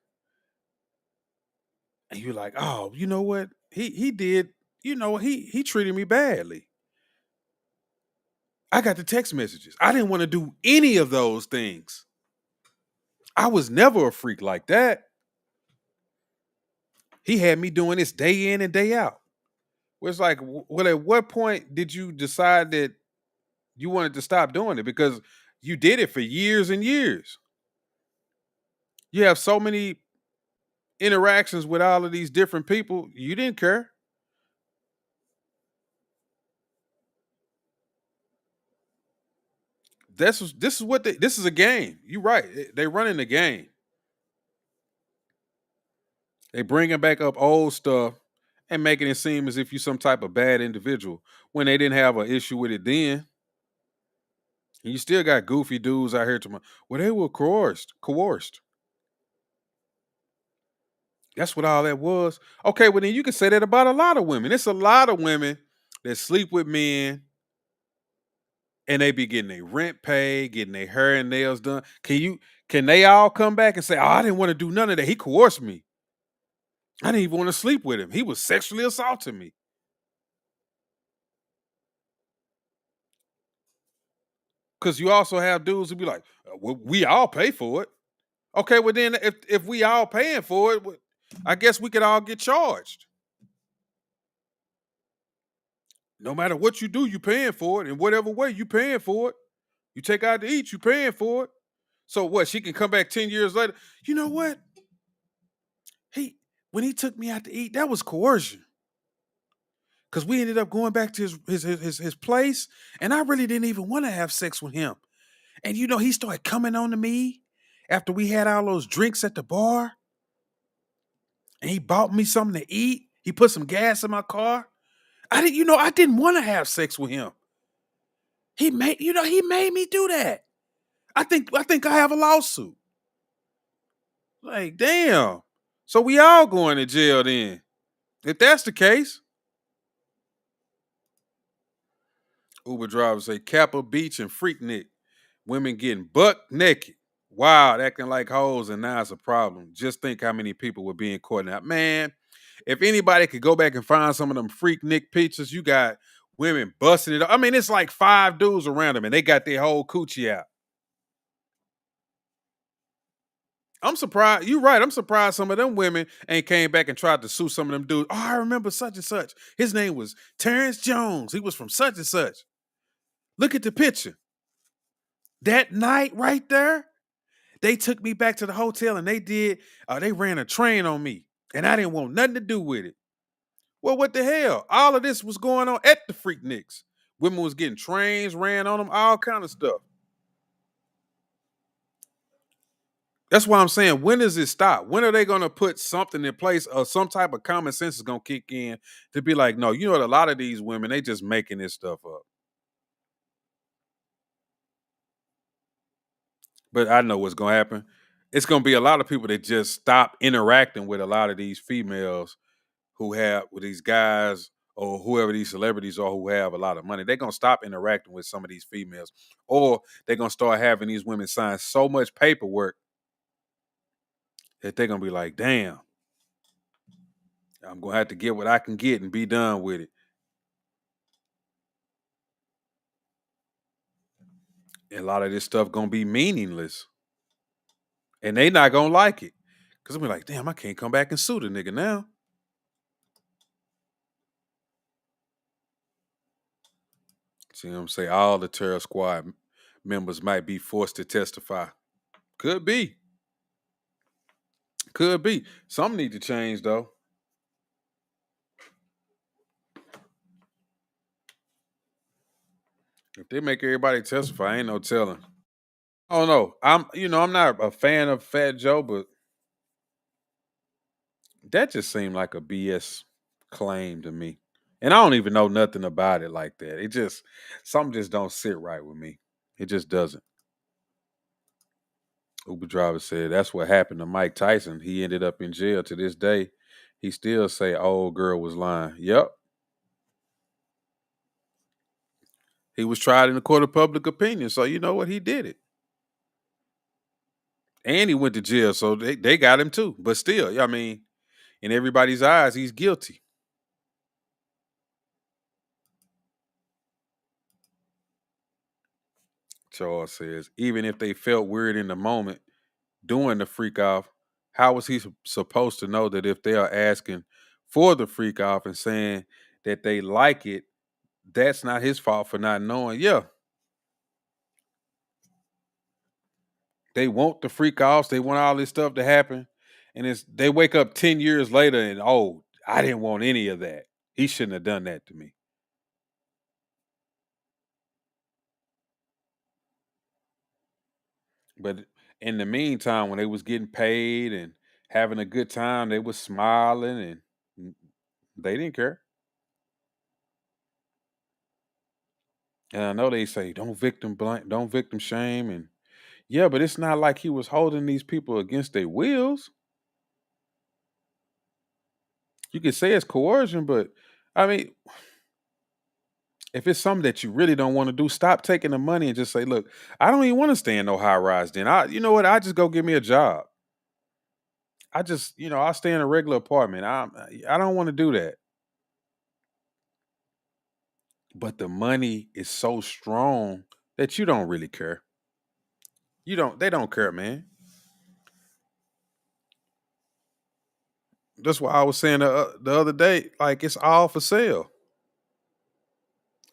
and you're like, oh, you know what? He did, he treated me badly. I got the text messages. I didn't want to do any of those things. I was never a freak like that. He had me doing this day in and day out. Well, it's like, well, at what point did you decide that you wanted to stop doing it? Because you did it for years and years. You have so many interactions with all of these different people. You didn't care. This is what this is a game. You're right. They running the game. They bringing back up old stuff and making it seem as if you're some type of bad individual when they didn't have an issue with it then. And you still got goofy dudes out here tomorrow. Well, they were coerced. Coerced. That's what all that was. Okay, well then you can say that about a lot of women. It's a lot of women that sleep with men and they be getting their rent paid, getting their hair and nails done. Can they all come back and say, "Oh, I didn't want to do none of that. He coerced me. I didn't even want to sleep with him. He was sexually assaulting me." Because you also have dudes who be like, well, we all pay for it. Okay, well then if we all paying for it, I guess we could all get charged. No matter what you do, you paying for it. In whatever way, you paying for it. You take out to eat, you paying for it. So what? She can come back 10 years later. You know what? He when he took me out to eat, that was coercion. Cause we ended up going back to his place, and I really didn't even want to have sex with him. And he started coming on to me after we had all those drinks at the bar, and he bought me something to eat. He put some gas in my car. I didn't want to have sex with him. He made me do that. I think I have a lawsuit. Like, damn. So we all going to jail then. If that's the case, Uber drivers say Kappa Beach and Freaknik. Women getting buck naked. Wild, acting like hoes, and now it's a problem. Just think how many people were being caught now. Man, if anybody could go back and find some of them Freaknik pictures, you got women busting it up. I mean, it's like 5 dudes around them, and they got their whole coochie out. I'm surprised. You're right. I'm surprised some of them women ain't came back and tried to sue some of them dudes. Oh, I remember such and such. His name was Terrence Jones. He was from such and such. Look at the picture. That night right there, they took me back to the hotel and they ran a train on me. And I didn't want nothing to do with it. Well, what the hell? All of this was going on at the Freakniks. Women was getting trains ran on them, all kind of stuff. That's why I'm saying, when does it stop? When are they going to put something in place or some type of common sense is going to kick in to be like, no, a lot of these women, they just making this stuff up. But I know what's gonna happen. It's gonna be a lot of people that just stop interacting with a lot of these females who have with these guys or whoever these celebrities are who have a lot of money. They're gonna stop interacting with some of these females, or they're gonna start having these women sign so much paperwork that they're gonna be like, "Damn, I'm gonna have to get what I can get and be done with it." And a lot of this stuff gonna be meaningless, and they not gonna like it because I'm like, "Damn, I can't come back and sue the nigga now." See what I'm saying? All the terror squad members might be forced to testify. Could be. Could be. Some need to change though. If they make everybody testify, ain't no telling. I don't know. I'm not a fan of Fat Joe, but that just seemed like a BS claim to me. And I don't even know nothing about it like that. It just something just don't sit right with me. It just doesn't. Uber driver said that's what happened to Mike Tyson. He ended up in jail to this day. He still say old girl was lying. Yep. He was tried in the court of public opinion. So you know what? He did it. And he went to jail. So they got him too. But still, I mean, in everybody's eyes, he's guilty. Charles says, even if they felt weird in the moment doing the freak off, how was he supposed to know that if they are asking for the freak off and saying that they like it, that's not his fault for not knowing? Yeah, they want the freak offs, they want all this stuff to happen, and it's they wake up 10 years later and I didn't want any of that. He shouldn't have done that to me. But in the meantime, when they was getting paid and having a good time, they was smiling and they didn't care. And I know they say don't victim shame, and yeah, but it's not like he was holding these people against their wills. You could say it's coercion, but I mean, if it's something that you really don't want to do, stop taking the money and just say, "Look, I don't even want to stay in no high rise. Then you know what? I just go give me a job. I just, I stay in a regular apartment. I don't want to do that." But the money is so strong that you don't really care. You don't. They don't care, man. That's why I was saying the other day, like it's all for sale.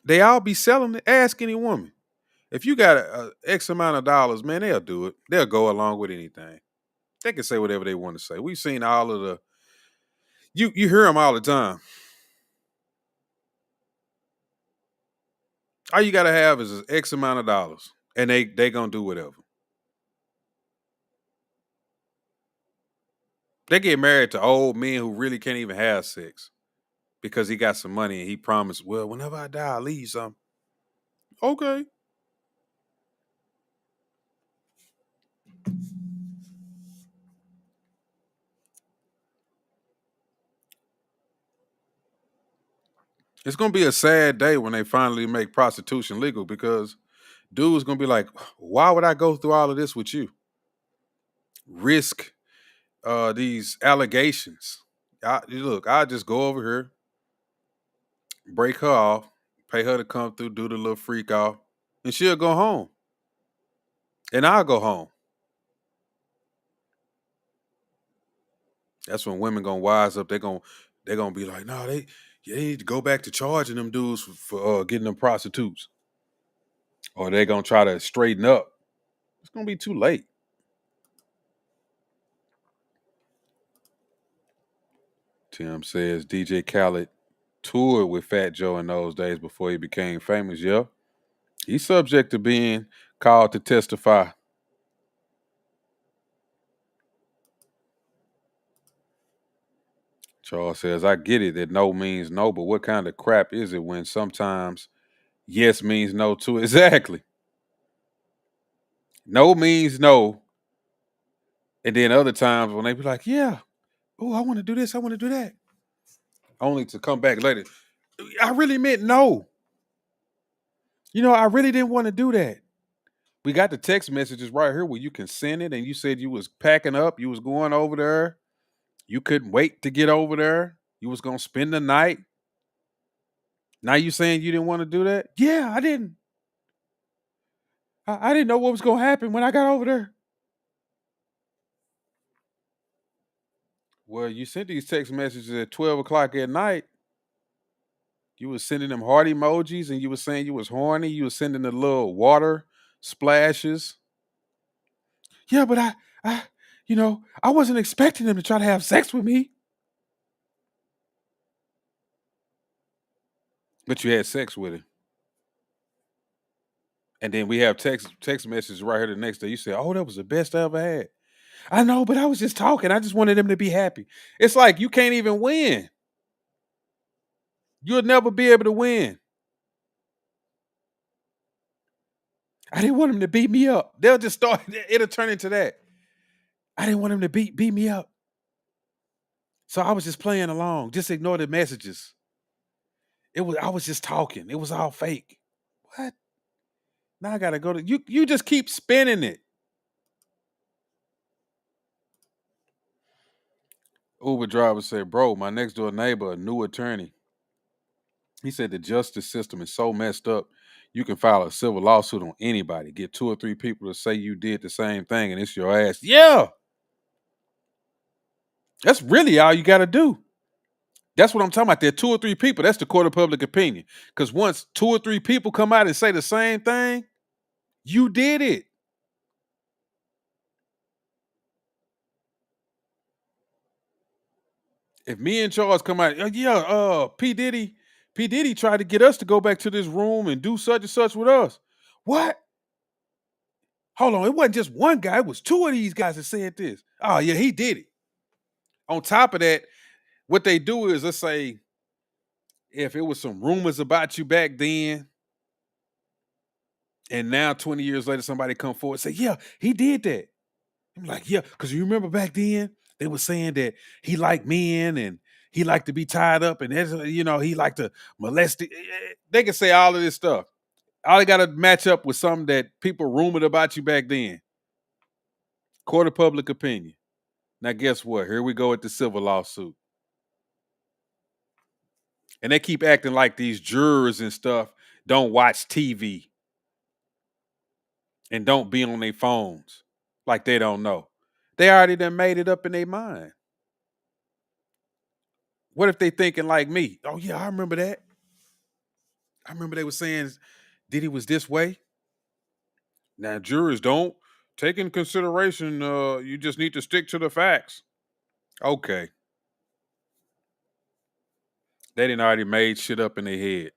They all be selling it. Ask any woman. If you got a X amount of dollars, man, they'll do it. They'll go along with anything. They can say whatever they want to say. We've seen all of the you hear them all the time. All you gotta have is X amount of dollars, and they gonna do whatever. They get married to old men who really can't even have sex because he got some money and he promised, well, whenever I die, I'll leave some. Okay. It's gonna be a sad day when they finally make prostitution legal because dude's gonna be like, why would I go through all of this with you? Risk these allegations. Look, I just go over here, break her off, pay her to come through, do the little freak off, and she'll go home. And I'll go home. That's when women gonna wise up. They're gonna be like, no, they need to go back to charging them dudes for getting them prostitutes. Or they're gonna try to straighten up. It's gonna be too late. Tim says DJ Khaled toured with Fat Joe in those days before he became famous. Yeah. He's subject to being called to testify. Charles says, I get it that no means no, but what kind of crap is it when sometimes yes means no too? Exactly. No means no. And then other times when they be like, yeah, oh, I want to do this, I want to do that. Only to come back later. I really meant no. I really didn't want to do that. We got the text messages right here where you can send it, and you said you was packing up, you was going over there. You couldn't wait to get over there. You was gonna spend the night. Now you saying you didn't want to do that? Yeah, I didn't. I didn't know what was gonna happen when I got over there. Well, you sent these text messages at 12 o'clock at night. You was sending them heart emojis, and you was saying you was horny. You was sending the little water splashes. Yeah, but I wasn't expecting them to try to have sex with me. But you had sex with him. And then we have text messages right here the next day. You say, "Oh, that was the best I ever had." I know, but I was just talking. I just wanted them to be happy. It's like you can't even win. You'll never be able to win. I didn't want them to beat me up. They'll just start. It'll turn into that. I didn't want them to beat me up. So I was just playing along. Just ignore the messages. I was just talking. It was all fake. What? Now I gotta go to you. You just keep spinning it. Uber driver said, "Bro, my next door neighbor, a new attorney. He said the justice system is so messed up. You can file a civil lawsuit on anybody. Get two or three people to say you did the same thing, and it's your ass. Yeah, that's really all you got to do. That's what I'm talking about. There are two or three people. That's the court of public opinion. Because once two or three people come out and say the same thing, you did it. If me and Charles come out, yeah, P Diddy tried to get us to go back to this room and do such and such with us. What? Hold on, it wasn't just one guy. It was two of these guys that said this. Oh yeah, he did it. On top of that, what they do is, let's say, if it was some rumors about you back then, and now 20 years later, somebody come forward and say, yeah, he did that. I'm like, yeah, because you remember back then, they were saying that he liked men and he liked to be tied up and he liked to molest it. They can say all of this stuff. All they got to match up with something that people rumored about you back then. Court of public opinion. Now, guess what? Here we go with the civil lawsuit. And they keep acting like these jurors and stuff don't watch TV and don't be on their phones like they don't know. They already done made it up in their mind. What if they thinking like me? Oh yeah, I remember that. I remember they were saying Diddy was this way. Now jurors don't take in consideration. You just need to stick to the facts. Okay, they didn't already made shit up in their head.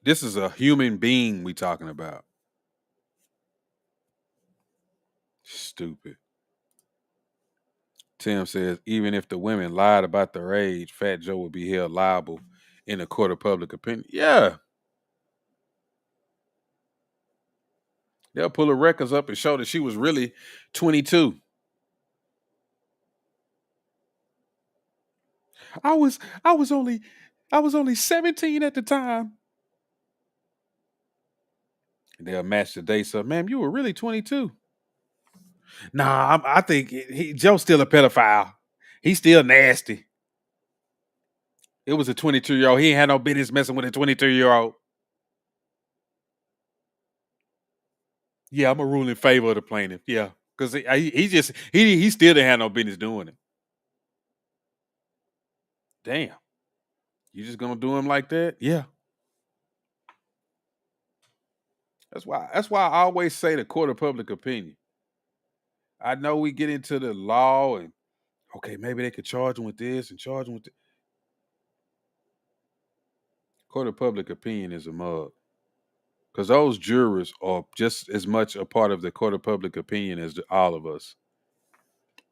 This is a human being we talking about. Stupid. Tim says, even if the women lied about their age, Fat Joe would be held liable in a court of public opinion. Yeah. They'll pull the records up and show that she was really 22. I was I was only I was only 17 at the time. And they'll match the dates up. Ma'am, you were really 22. Nah, I think Joe's still a pedophile. He's still nasty. It was a 22-year-old. He ain't had no business messing with a 22-year-old. Yeah, I'm a rule in favor of the plaintiff. Yeah, because he still didn't have no business doing it. Damn, you just gonna do him like that? Yeah. That's why I always say the court of public opinion. I know we get into the law and okay, maybe they could charge him with this and charge him with the court of public opinion is a mug. Because those jurors are just as much a part of the court of public opinion as all of us.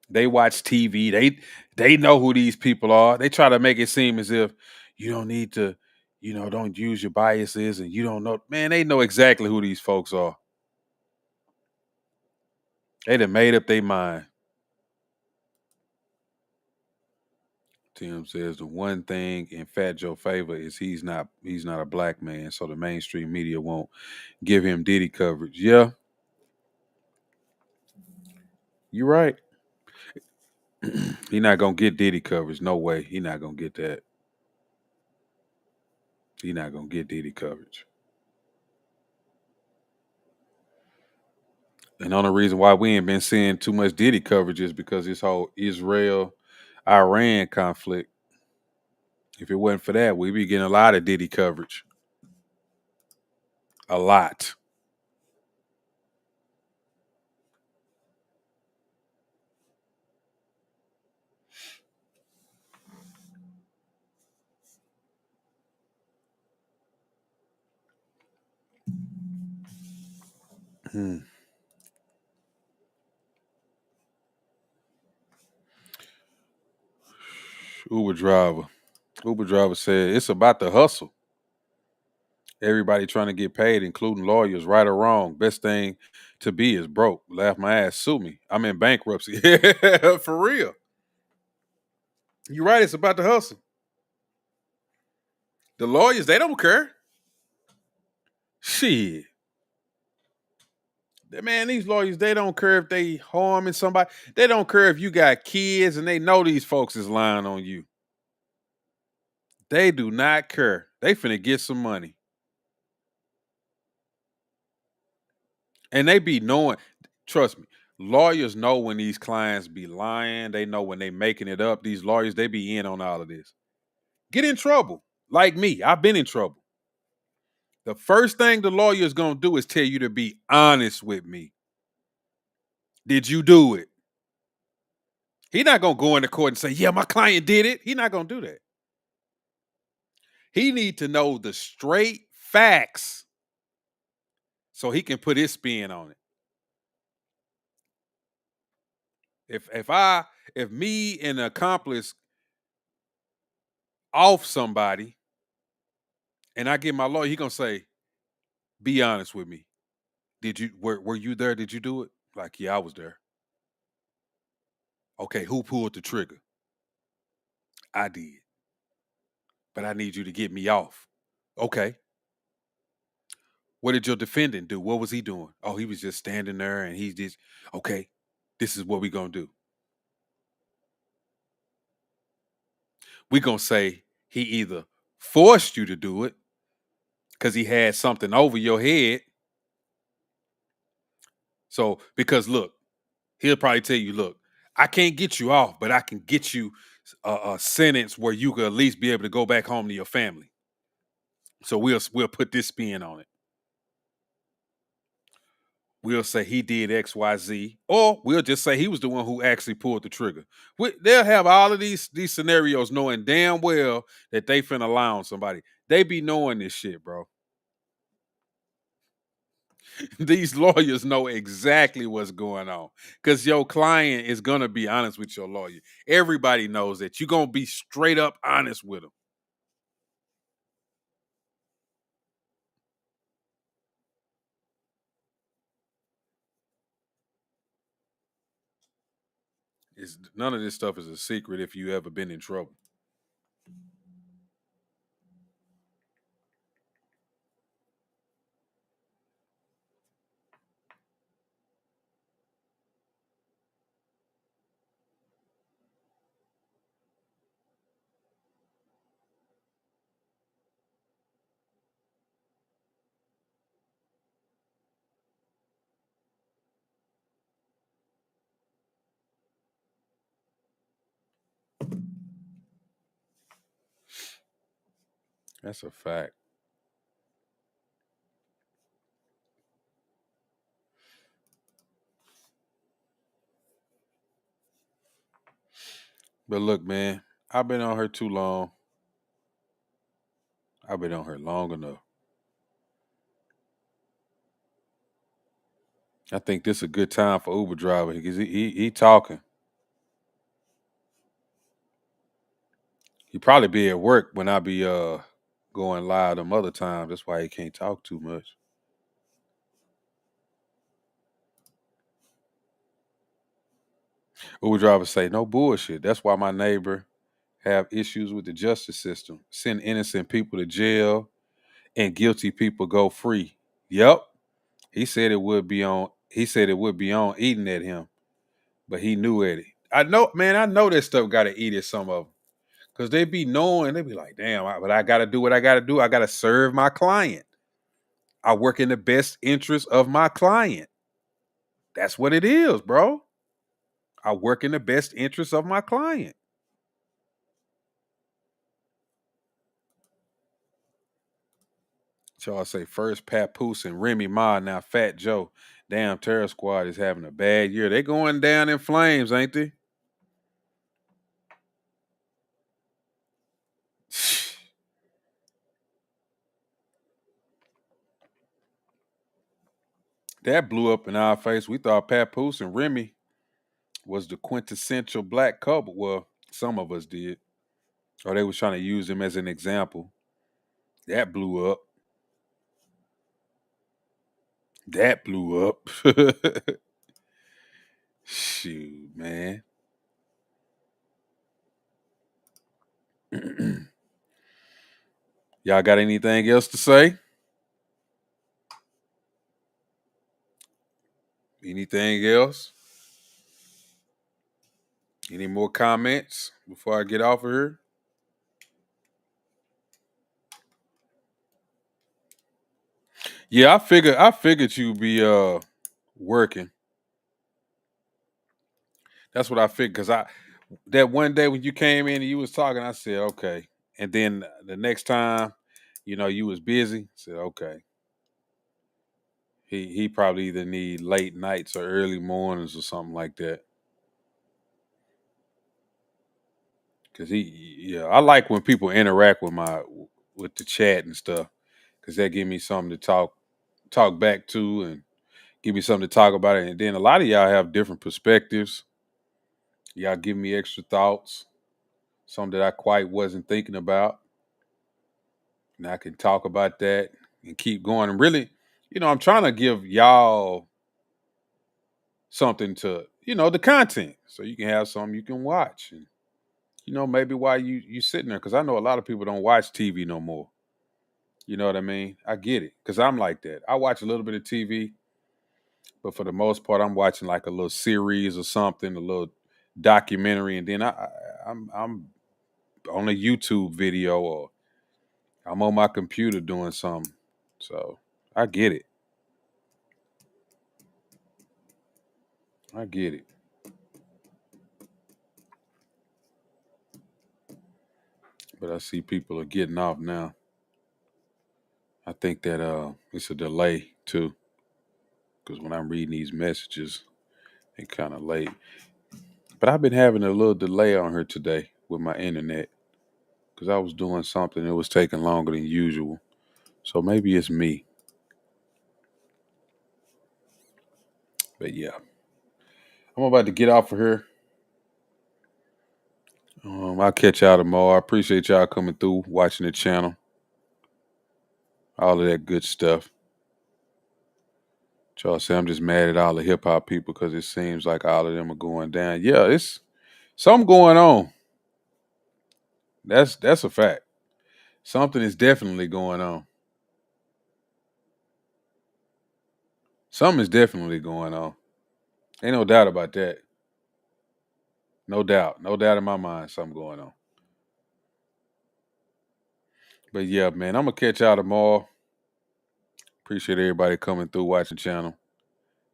They watch TV. They know who these people are. They try to make it seem as if you don't need to, don't use your biases and you don't know. Man, they know exactly who these folks are. They done made up their mind. Tim says the one thing in Fat Joe favor is he's not a black man, so the mainstream media won't give him Diddy coverage. Yeah, you're right. He not gonna get Diddy coverage. No way. He not gonna get that. He not gonna get Diddy coverage. And the only reason why we ain't been seeing too much Diddy coverage is because this whole Israel Iran conflict. If it wasn't for that, we'd be getting a lot of Diddy coverage. A lot. Hmm. Uber driver. Uber driver said it's about the hustle. Everybody trying to get paid, including lawyers, right or wrong. Best thing to be is broke. Laugh my ass, sue me. I'm in bankruptcy. For real. You're right. It's about the hustle. The lawyers, they don't care. Shit. Man, these lawyers, they don't care if they harming somebody. They don't care if you got kids and they know these folks is lying on you. They do not care. They finna get some money. And they be knowing, trust me, lawyers know when these clients be lying. They know when they making it up. These lawyers, they be in on all of this. Get in trouble. Like me, I've been in trouble. The first thing the lawyer is gonna do is tell you to be honest with me. Did you do it? He not gonna go into court and say, "Yeah, my client did it." He not gonna do that. He need to know the straight facts so he can put his spin on it. If me and an accomplice off somebody and I get my lawyer, he gonna say, "Be honest with me. Did you were you there? Did you do it?" Like, yeah, I was there. Okay, who pulled the trigger? I did. But I need you to get me off. Okay. What did your defendant do? What was he doing? Oh, he was just standing there and he's just, okay, this is what we gonna do. We gonna say he either forced you to do it because he had something over your head. So, because look, he'll probably tell you, look, I can't get you off, but I can get you a sentence where you could at least be able to go back home to your family. So we'll put this spin on it. We'll say he did X, Y, Z, or we'll just say he was the one who actually pulled the trigger. They'll have all of these scenarios, knowing damn well that they finna lie on somebody. They be knowing this shit, bro. These lawyers know exactly what's going on because your client is gonna be honest with your lawyer. Everybody knows that you're gonna be straight up honest with them. None of this stuff is a secret if you ever been in trouble. That's a fact. But look, man, I've been on her too long. I've been on her long enough. I think this is a good time for Uber driver because he talking. He probably be at work when I be going live them other times. That's why he can't talk too much. Uber drivers say no bullshit. That's why my neighbor have issues with the justice system. Send innocent people to jail and guilty people go free. Yep. He said it would be on. He said it would be on eating at him, but he knew at it. I know, man. I know that stuff got to eat at some of them because they be knowing. They be like, damn, but I got to do what I got to do. I got to serve my client. I work in the best interest of my client. That's what it is, bro. I work in the best interest of my client. So I say first Papoose and Remy Ma, now Fat Joe. Damn, Terror Squad is having a bad year. They going down in flames, ain't they? That blew up in our face. We thought Papoose and Remy was the quintessential black couple. Well, some of us did. Or they was trying to use him as an example. That blew up. That blew up. Shoot, man. Y'all got anything else to say? Anything else? Any more comments before I get off of here? Yeah, I figured you'd be working. That's what I figured because I that one day when you came in and you was talking, I said, okay. And then the next time, you was busy, I said, okay. He probably either need late nights or early mornings or something like that. Cause yeah, I like when people interact with the chat and stuff, cause that give me something to talk back to and give me something to talk about it. And then a lot of y'all have different perspectives. Y'all give me extra thoughts, some that I quite wasn't thinking about, and I can talk about that and keep going. And really, I'm trying to give y'all something to, the content, so you can have something you can watch. And maybe while you sitting there, because I know a lot of people don't watch TV no more. You know what I mean? I get it, because I'm like that. I watch a little bit of TV, but for the most part, I'm watching like a little series or something, a little documentary, and then I'm on a YouTube video or I'm on my computer doing something. So I get it. I get it. But I see people are getting off now. I think that it's a delay too, because when I'm reading these messages, it kind of late. But I've been having a little delay on her today with my internet because I was doing something that was taking longer than usual. So maybe it's me. But yeah, I'm about to get off of here. I'll catch y'all tomorrow. I appreciate y'all coming through, watching the channel, all of that good stuff. Y'all say I'm just mad at all the hip hop people because it seems like all of them are going down. Yeah, it's something going on. That's a fact. Something is definitely going on. Something is definitely going on. Ain't no doubt about that. No doubt. No doubt in my mind something going on. But yeah, man, I'm gonna catch y'all tomorrow. Appreciate everybody coming through, watching the channel,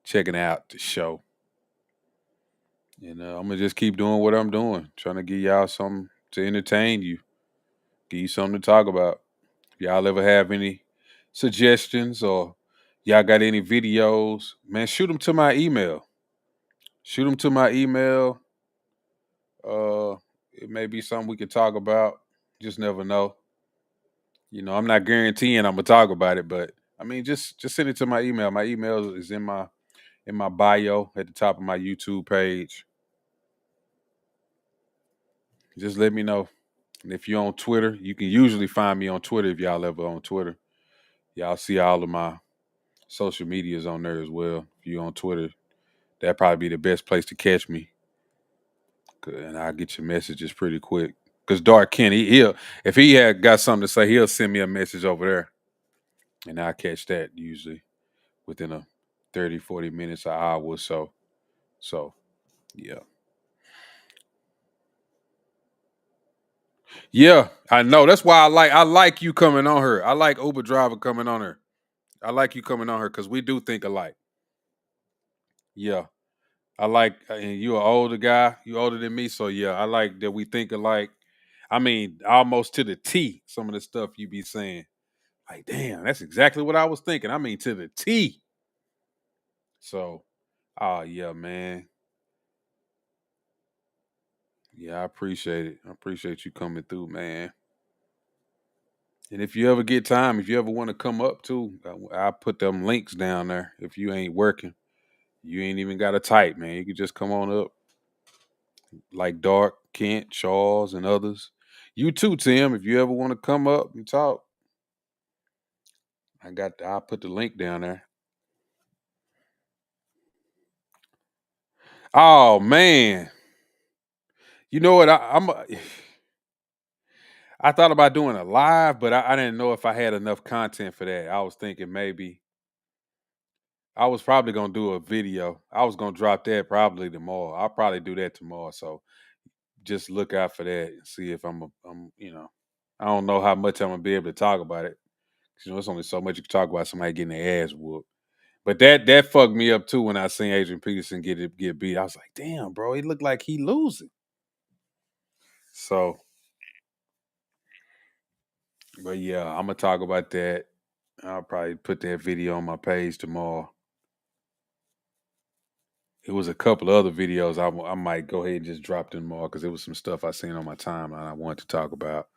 checking out the show. And I'm gonna just keep doing what I'm doing, trying to give y'all something to entertain you, give you something to talk about. If y'all ever have any suggestions or y'all got any videos, man, shoot them to my email. Shoot them to my email. Uh, it may be something we could talk about. Just never know. I'm not guaranteeing I'm gonna talk about it, but I mean, just send it to my email. My email is in my bio at the top of my YouTube page. Just let me know. And if you're on Twitter, you can usually find me on Twitter if y'all ever on Twitter. Y'all see all of my social medias on there as well. If you're on Twitter, that'd probably be the best place to catch me. And I'll get your messages pretty quick. Cause Dark Kenny, he'll if he had got something to say, he'll send me a message over there, and I'll catch that usually within a 30, 40 minutes, an hour or so. So yeah. Yeah, I know. That's why I like you coming on her. I like Uber driver coming on her. I like you coming on her because we do think alike. Yeah. I like and you're an older guy. You older than me. So yeah, I like that we think alike. I mean, almost to the T, some of the stuff you be saying. Like, damn, that's exactly what I was thinking. I mean to the T. So oh yeah, man. Yeah, I appreciate it. I appreciate you coming through, man. And if you ever get time, if you ever want to come up too, I'll put them links down there. If you ain't working, you ain't even got to type, man. You can just come on up, like Dark, Kent, Charles, and others. You too, Tim. If you ever want to come up and talk, I'll put the link down there. Oh man, you know what? I thought about doing a live, but I didn't know if I had enough content for that. I was thinking maybe I was probably gonna do a video. I was gonna drop that probably tomorrow. I'll probably do that tomorrow. So just look out for that and see if I don't know how much I'm gonna be able to talk about it. 'Cause, there's only so much you can talk about somebody getting their ass whooped. But that fucked me up too when I seen Adrian Peterson get beat. I was like, damn, bro, he looked like he losing. So, but yeah, I'm gonna talk about that. I'll probably put that video on my page tomorrow. It was a couple of other videos I might go ahead and just drop them more because it was some stuff I seen on my timeline I wanted to talk about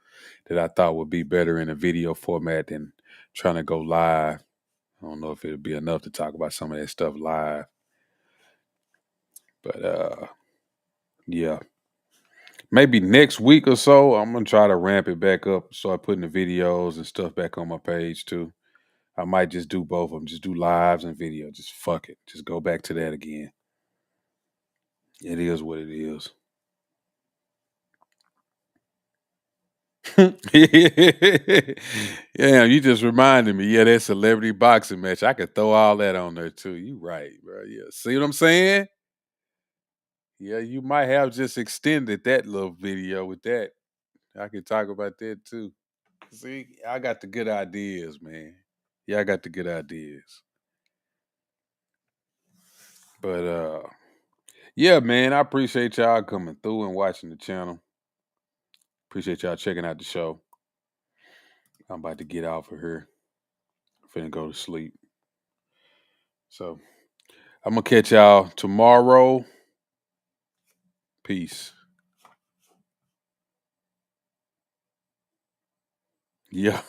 that I thought would be better in a video format than trying to go live. I don't know if it'll be enough to talk about some of that stuff live, but yeah, maybe next week or so I'm gonna try to ramp it back up, start putting the videos and stuff back on my page too. I might just do both of them, just do lives and video. Just fuck it, just go back to that again. It is what it is. Yeah, you just reminded me. Yeah, that celebrity boxing match. I could throw all that on there too. You right, bro. Yeah. See what I'm saying? Yeah, you might have just extended that little video with that. I could talk about that too. See, I got the good ideas, man. Yeah, I got the good ideas. But yeah, man, I appreciate y'all coming through and watching the channel. Appreciate y'all checking out the show. I'm about to get off of here. Finna go to sleep. So I'm gonna catch y'all tomorrow. Peace. Yeah.